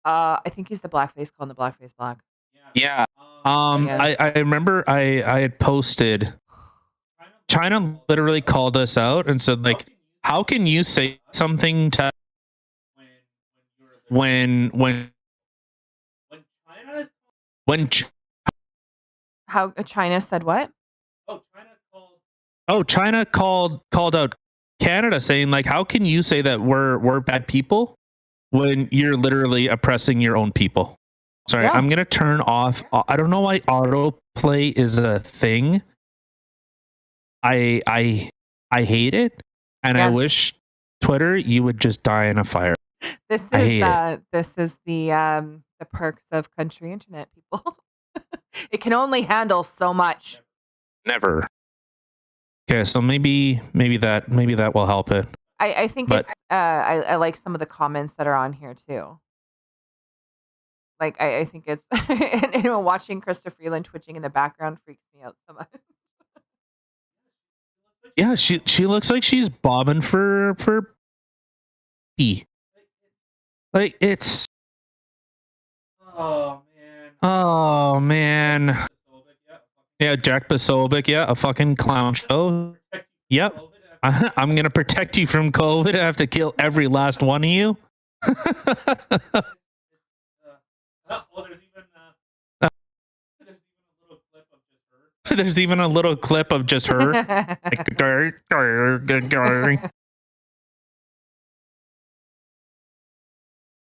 I think he's the blackface calling the blackface black. Yeah. I remember I had posted. China literally called us out and said, like, how can you say something to when How China said what? China called out Canada, saying, like, how can you say that we're bad people when you're literally oppressing your own people? Sorry, Yeah. I'm gonna turn off. I don't know why autoplay is a thing. I hate it, and I wish Twitter, you would just die in a fire. This I hate it. This is the perks of country internet, people. It can only handle so much. Never. Okay, so maybe that will help it. I think I like some of the comments that are on here too. Like I think it's and watching Krista Freeland twitching in the background freaks me out so much. Yeah, she looks like she's bobbing for pee. Like it's oh man. Yeah, Jack Basovic, yeah, a fucking clown show. Yep. I'm gonna protect you from COVID. I have to kill every last one of you. There's even a little clip of just her.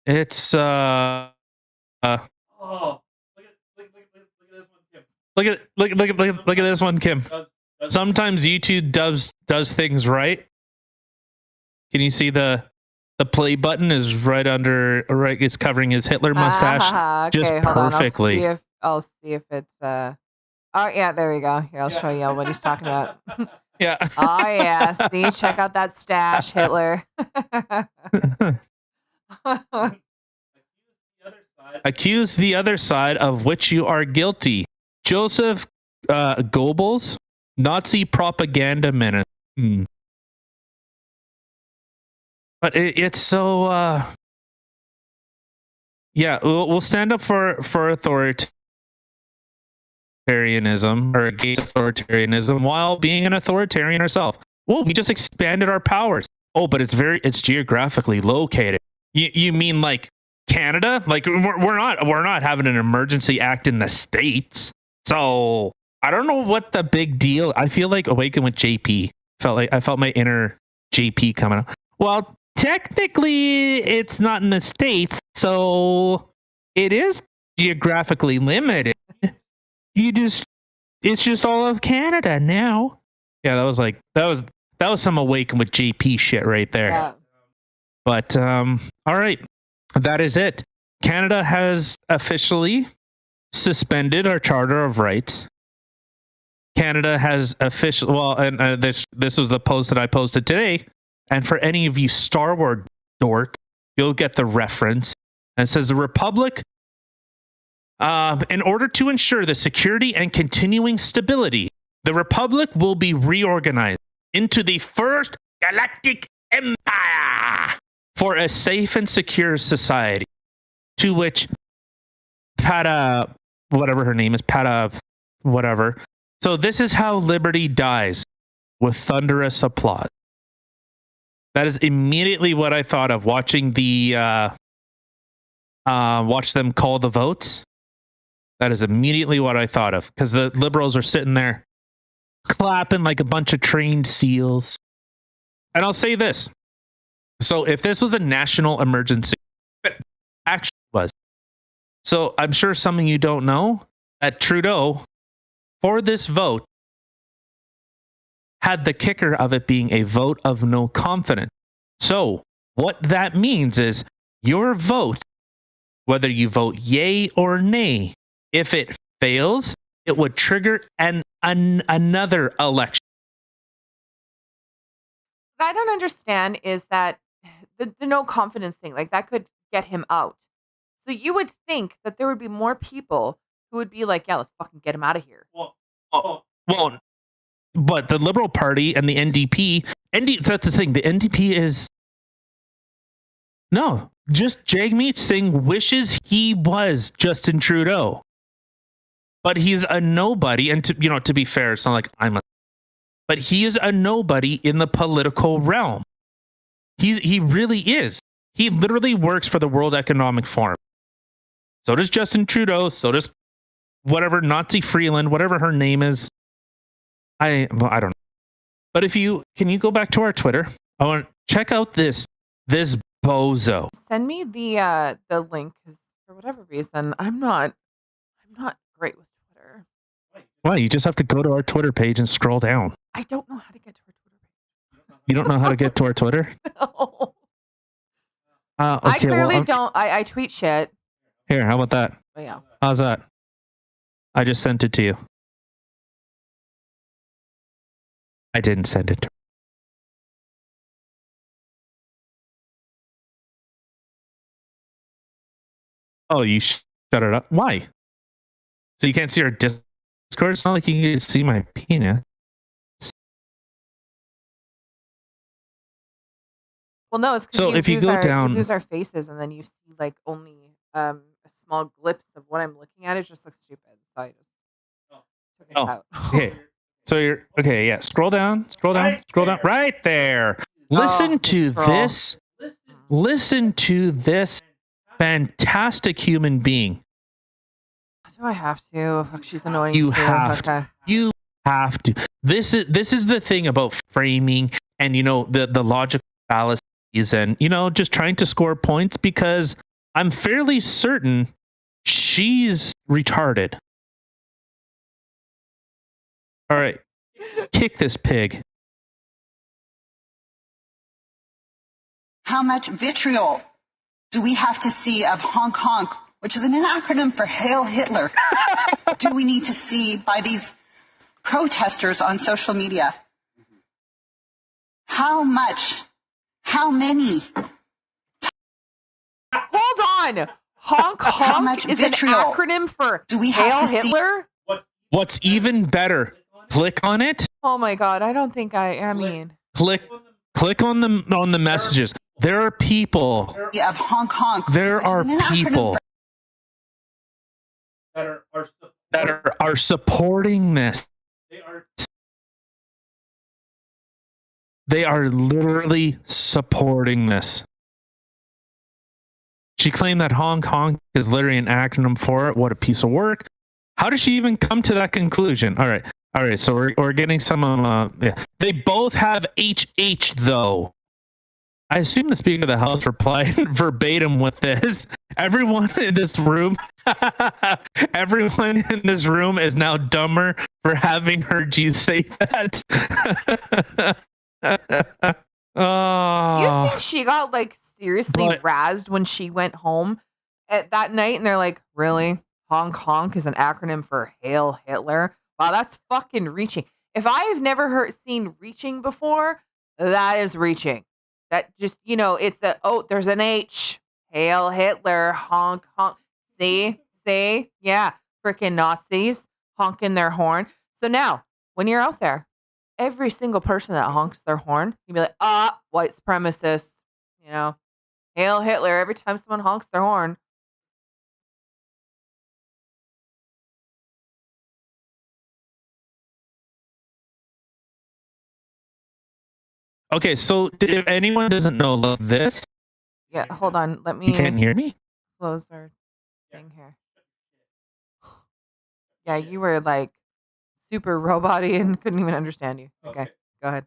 It's look at this one, Kim. Sometimes YouTube does things right. Can you see the play button is right under, right? It's covering his Hitler mustache just perfectly. I'll see if it's oh yeah, there we go. Here, I'll show you what he's talking about. Yeah. Oh yeah, see, check out that stash, Hitler. Accuse the other side of which you are guilty. Joseph Goebbels, Nazi propaganda menace. But it's so yeah, we'll stand up for authoritarianism or against authoritarianism while being an authoritarian ourselves. Well, we just expanded our powers. Oh, but it's geographically located. You mean like Canada? Like we're not having an emergency act in the States. So I don't know what the big deal. I feel like Awaken with JP. I felt my inner JP coming up. Well, technically it's not in the States, so it is geographically limited. It's just all of Canada now. Yeah, that was some Awaken with JP shit right there. Yeah. But all right, that is it. Canada has officially suspended our Charter of Rights. Canada has officially, well, and this was the post that I posted today. And for any of you Star Wars dork, you'll get the reference. And it says the Republic, in order to ensure the security and continuing stability, the Republic will be reorganized into the First Galactic Empire for a safe and secure society. To which Pata, whatever her name is, Pata, whatever. So this is how liberty dies, with thunderous applause. That is immediately what I thought of watching the watch them call the votes. That is immediately what I thought of, because the liberals are sitting there clapping like a bunch of trained seals. And I'll say this. So if this was a national emergency, it actually was. So I'm sure some of you don't know that Trudeau, for this vote, had the kicker of it being a vote of no confidence. So what that means is your vote, whether you vote yay or nay, if it fails, it would trigger another election. What I don't understand is that the no confidence thing, like that could get him out. So you would think that there would be more people who would be like, yeah, let's fucking get him out of here. Well, but the Liberal Party and the NDP, that's the thing, the NDP is, no, just Jagmeet Singh wishes he was Justin Trudeau. but he's a nobody. And to be fair, it's not like but he is a nobody in the political realm. He really is. He literally works for the World Economic Forum. So does Justin Trudeau. So does whatever Nazi Freeland, whatever her name is. I don't know. But can you go back to our Twitter? I want to check out this bozo. Send me the link, because for whatever reason I'm not great with Twitter. Why? You just have to go to our Twitter page and scroll down. I don't know how to get to our Twitter page. You don't know how to get to our Twitter? No. Okay, I clearly don't. I tweet shit. Here, how about that? Oh, yeah. How's that? I just sent it to you. I didn't send it to her. Oh, you shut it up. Why? So you can't see our Discord? It's not like you can see my penis. Well, no, it's because So if you go down, you lose our faces, and then you see like only a small glimpse of what I'm looking at. It just looks stupid. So I just took it out. Okay. So you're okay. Yeah. Scroll down. Right there. Listen to this. Listen to this fantastic human being. Do I have to? Fuck, she's annoying. You too. have Okay. to. You have to. This is the thing about framing and the logical fallacies and just trying to score points, because I'm fairly certain she's retarded. All right. Kick this pig. How much vitriol do we have to see of honk honk, which is an acronym for Hail Hitler, do we need to see by these protesters on social media? How many? Hold on. Honk honk is an acronym for do we have Hail to Hitler? What's even better? Click on it. Oh my god, I don't think I mean. Click on the messages. There are people. Of honk honk. There are people that are supporting this. They are literally supporting this. She claimed that honk honk is literally an acronym for it. What a piece of work. How did she even come to that conclusion? All right. So we're getting some. They both have HH though. I assume the Speaker of the House replied verbatim with this. Everyone in this room is now dumber for having heard you say that. Do you think she got like seriously razzed when she went home at that night, and they're like, really? Honk honk is an acronym for Hail Hitler? Wow, that's fucking reaching. If I have never seen reaching before, that is reaching. That just, it's there's an H. Hail Hitler, honk honk. See? Yeah, freaking Nazis honking their horn. So now, when you're out there, every single person that honks their horn, you'd be like, white supremacists, Hail Hitler every time someone honks their horn. Okay, so if anyone doesn't know this... Yeah, hold on. Let me... You can't hear me? Close our thing here. Yeah, you were like super robot-y and couldn't even understand you. Okay, go ahead.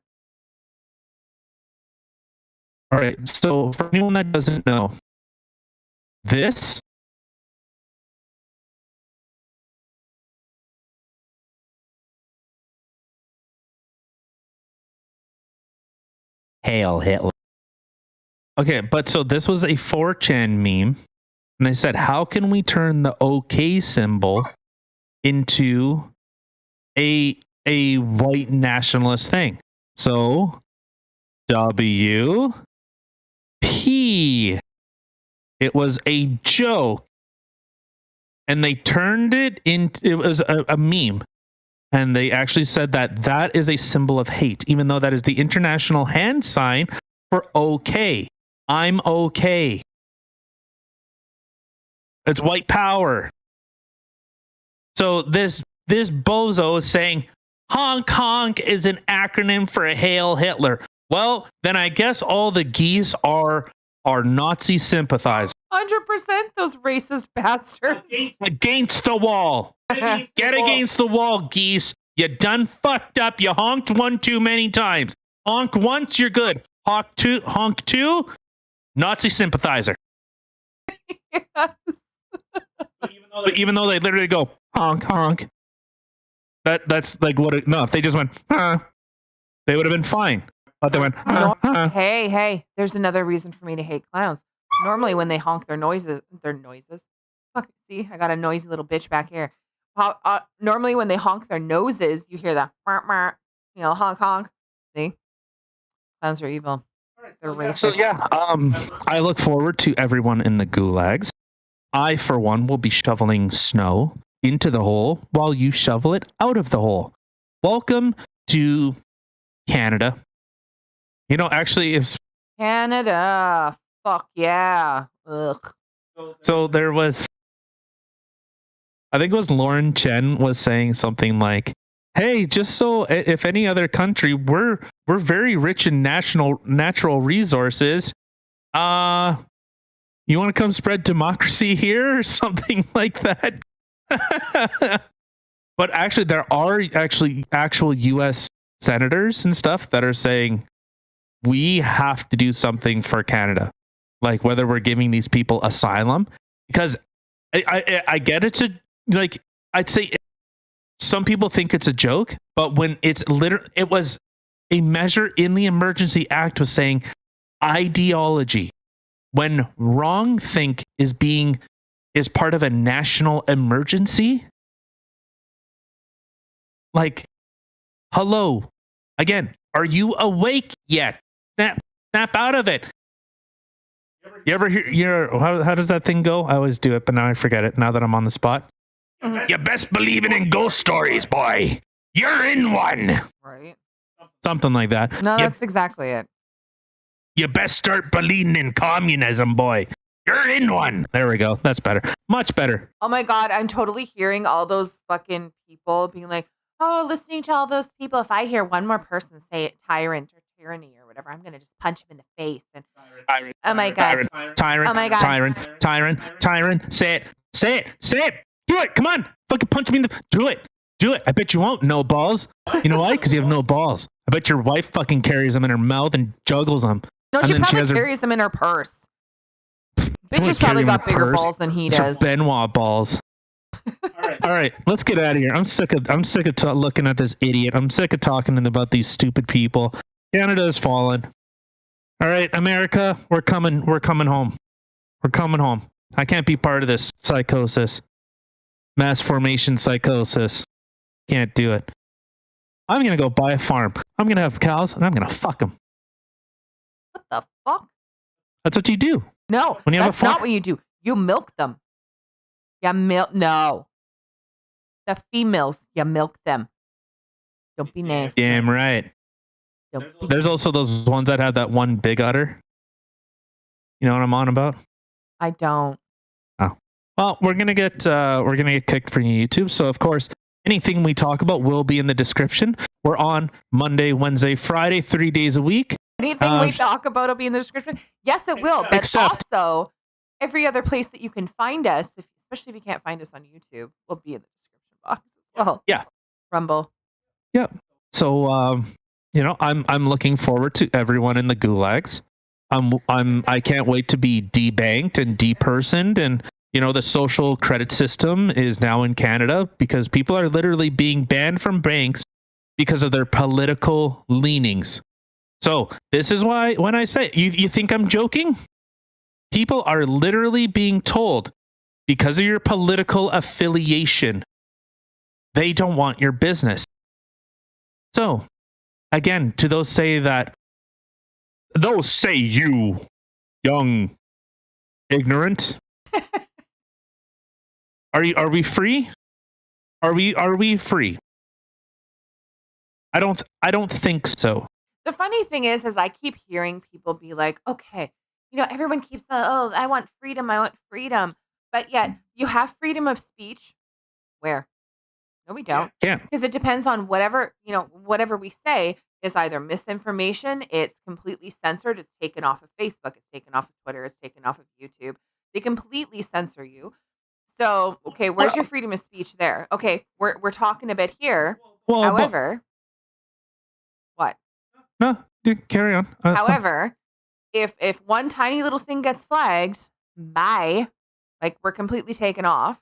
All right, so for anyone that doesn't know, this... Hail Hitler. Okay, but so this was a 4chan meme, and they said, how can we turn the OK symbol into a white nationalist thing? So WP. It was a joke, and they turned it into, it was a meme. And they actually said that is a symbol of hate, even though that is the international hand sign for okay. I'm okay. It's white power. So this bozo is saying honk honk is an acronym for Hail Hitler. Well, then I guess all the geese are Nazi sympathizers. 100% those racist bastards. Against the wall. Get against the wall, geese. You done fucked up. You honked one too many times. Honk once, you're good. Honk two, Nazi sympathizer. Yes. But even though they literally go honk honk, that's like what? No, if they just went, they would have been fine. But they went, Hey, there's another reason for me to hate clowns. Normally, when they honk their noises. Fuck, see, I got a noisy little bitch back here. Normally, when they honk their noses, you hear that, honk honk. See, clowns are evil. They're racist. So yeah, I look forward to everyone in the gulags. I, for one, will be shoveling snow into the hole while you shovel it out of the hole. Welcome to Canada. Actually, if Canada, fuck yeah. Ugh. So there was, I think it was Lauren Chen was saying something like, "Hey, just so if any other country, we're very rich in natural resources. You want to come spread democracy here or something like that?" But actually, there are actual U.S. senators and stuff that are saying we have to do something for Canada, like whether we're giving these people asylum, because I get it's I'd say some people think it's a joke, but when it was a measure in the Emergency Act was saying ideology. When wrong think is part of a national emergency, like, hello, again, are you awake yet? Snap out of it. You ever hear? How does that thing go? I always do it, but now I forget it. Now that I'm on the spot, you best believe it in ghost stories, boy. You're in one, Right? something like that. No, that's exactly it. You best start believing in communism, boy. You're in one. There we go. That's better. Much better. Oh my God, I'm totally hearing all those fucking people being like, oh, listening to all those people. If I hear one more person say it, tyrant or tyranny or whatever, I'm going to just punch him in the face. And oh my God. Tyrant. Oh my God. Tyrant. Say it. Do it. Come on. Fucking punch me in the... Do it. I bet you won't. No balls. You know why? Because you have no balls. I bet your wife fucking carries them in her mouth and juggles them. No, she probably carries them in her purse. Bitch has probably got bigger balls than he does. Benoit balls. All right, let's get out of here. I'm sick of looking at this idiot. I'm sick of talking about these stupid people. Canada is fallen. All right, America, we're coming home. We're coming home. I can't be part of this psychosis. Mass formation psychosis. Can't do it. I'm going to go buy a farm. I'm going to have cows and I'm going to fuck them. What the fuck? That's what you do. No, when you have that's a farm. not what you do. You milk them. No. The females, you milk them. Don't be nasty. Damn right. There's also those ones that have that one big udder. You know what I'm on about? I don't. Oh. Well, we're gonna get kicked from YouTube. So of course, anything we talk about will be in the description. We're on Monday, Wednesday, Friday, 3 days a week. Anything we talk about will be in the description. Yes, it will. But also, every other place that you can find us, especially if you can't find us on YouTube, will be in the description box as well. Yeah. Rumble. Yeah. So I'm looking forward to everyone in the gulags. I can't wait to be debanked and depersoned, and the social credit system is now in Canada because people are literally being banned from banks because of their political leanings. So this is why when I say you think I'm joking, people are literally being told because of your political affiliation, they don't want your business. So again, to those say you young ignorant. Are we free? Are we free? I don't think so. The funny thing is I keep hearing people be like, okay, everyone keeps saying, oh, I want freedom. But yet you have freedom of speech. Where? No, we don't. Can't. Because it depends on whatever we say is either misinformation, it's completely censored, it's taken off of Facebook, it's taken off of Twitter, it's taken off of YouTube. They completely censor you. So, okay, where's your freedom of speech there? Okay, we're talking a bit here. Well, however, what? No, carry on. However, if one tiny little thing gets flagged, bye. Like, we're completely taken off.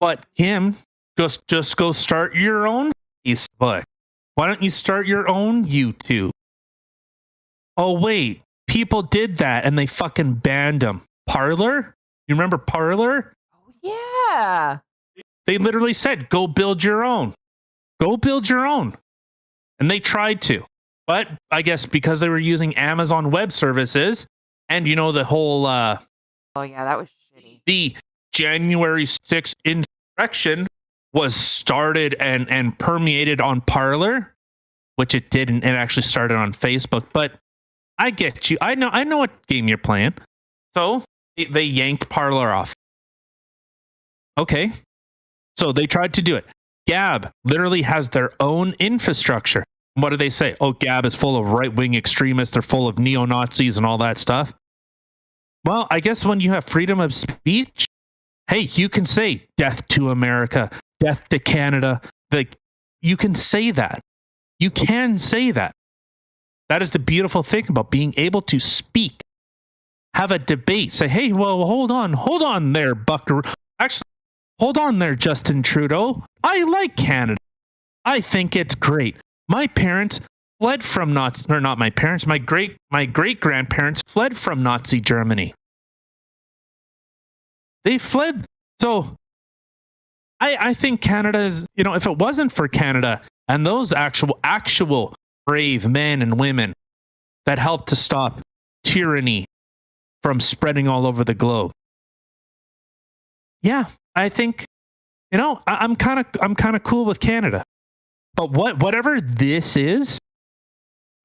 But Kim, just go start your own Facebook. Why don't you start your own YouTube? Oh wait, people did that and they fucking banned them. Parler? You remember Parler? Oh yeah. They literally said, "Go build your own. Go build your own," and they tried to. But I guess because they were using Amazon Web Services, and the whole oh yeah, that was shitty. The January 6th insurrection was started and permeated on Parler, which it didn't. It actually started on Facebook. But I get you. I know what game you're playing. So they yanked Parler off. Okay. So they tried to do it. Gab literally has their own infrastructure. What do they say? Oh, Gab is full of right-wing extremists. They're full of neo-Nazis and all that stuff. Well, I guess when you have freedom of speech, hey, you can say death to America, death to Canada. Like, you can say that. You can say that. That is the beautiful thing about being able to speak, have a debate, say, hey, well, hold on there, Buckaroo. Actually, hold on there, Justin Trudeau. I like Canada. I think it's great. My parents fled from Nazi, or not my parents, my great grandparents fled from Nazi Germany. They fled. So I think Canada is, if it wasn't for Canada and those actual brave men and women that helped to stop tyranny from spreading all over the globe. Yeah, I think, I'm kind of cool with Canada. But whatever this is,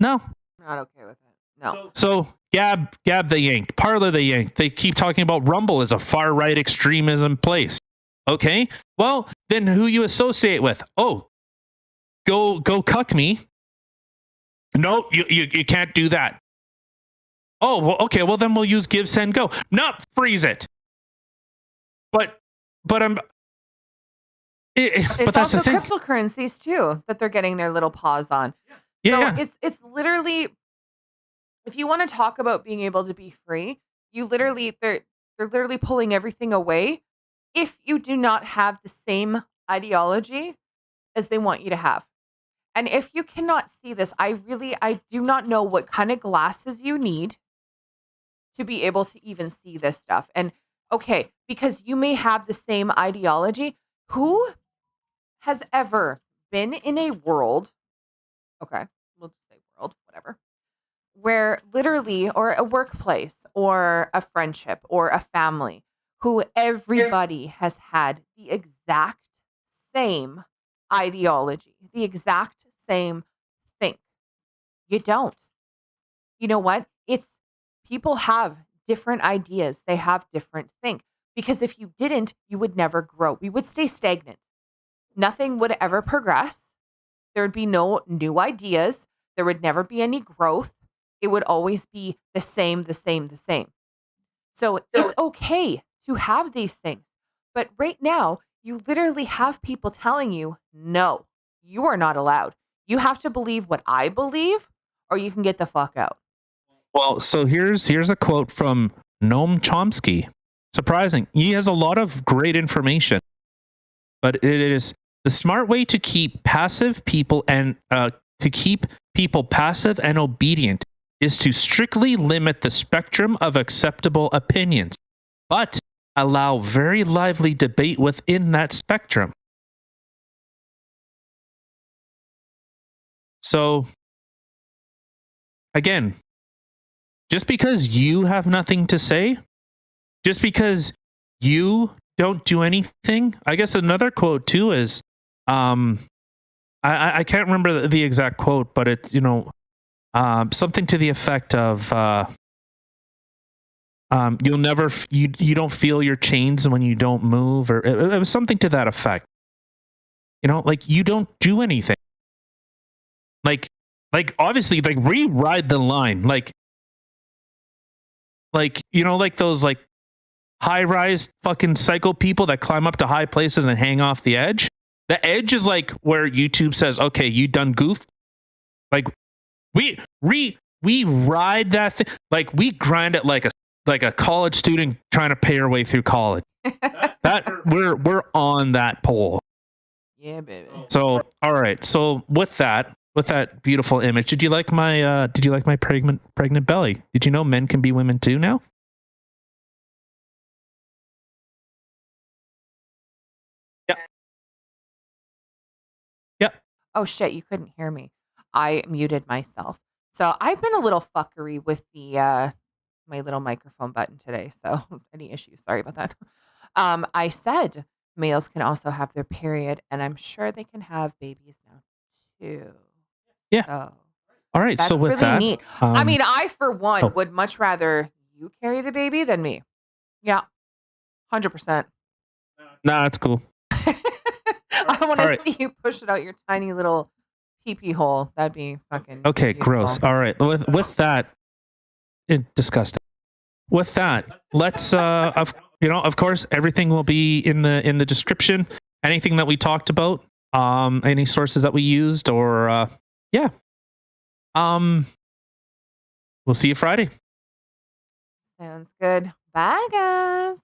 no. I'm not okay with it. No. So Gab they yanked. Parler they yanked. They keep talking about Rumble as a far-right extremism place. Okay? Well, then who you associate with? Oh, go cuck me. No, you can't do that. Oh, well, okay, well then we'll use give, send, go. No, freeze it. But I'm... But that's also cryptocurrencies too that they're getting their little paws on. Yeah. So it's literally, if you want to talk about being able to be free, they're literally pulling everything away if you do not have the same ideology as they want you to have. And if you cannot see this, I do not know what kind of glasses you need to be able to even see this stuff. And okay, because you may have the same ideology. Who has ever been in a world, okay, we'll just say world, whatever, where literally, or a workplace, or a friendship, or a family, who everybody has had the exact same ideology, the exact same thing? You don't. You know what? People have different ideas. They have different things. Because if you didn't, you would never grow. We would stay stagnant. Nothing would ever progress. There would be no new ideas. There would never be any growth. It would always be the same. So it's okay to have these things. But right now, you literally have people telling you, no, you are not allowed. You have to believe what I believe, or you can get the fuck out. Well, so here's a quote from Noam Chomsky. Surprising. He has a lot of great information, but it is the smart way to keep people passive and obedient is to strictly limit the spectrum of acceptable opinions, but allow very lively debate within that spectrum. So, again, just because you have nothing to say, just because you don't do anything. I guess another quote too is, I can't remember the exact quote, but it's, something to the effect of, you don't feel your chains when you don't move, or it was something to that effect. You know, like you don't do anything. Like obviously, like rewrite the line. Like you know, like those like high-rise fucking psycho people that climb up to high places and hang off the edge. The edge is like where YouTube says, "Okay, you done goof." Like we ride that thing. Like we grind it like a college student trying to pay her way through college. That we're on that pole. Yeah, baby. So all right. So with that beautiful image, did you like my pregnant belly? Did you know men can be women too now? Yep. Yep. Oh shit, you couldn't hear me. I muted myself. So I've been a little fuckery with the my little microphone button today. So any issues, sorry about that. I said males can also have their period, and I'm sure they can have babies now too. Yeah. So All right. that's So with really that, neat. I mean, I for one would much rather you carry the baby than me. Yeah, 100%. Nah, that's cool. I want to see you push it out your tiny little pee-pee hole. That'd be fucking Okay, beautiful. gross. All right. With that, disgusting. With that, let's of course everything will be in the description. Anything that we talked about, any sources that we used, or yeah. We'll see you Friday. Sounds good. Bye, guys.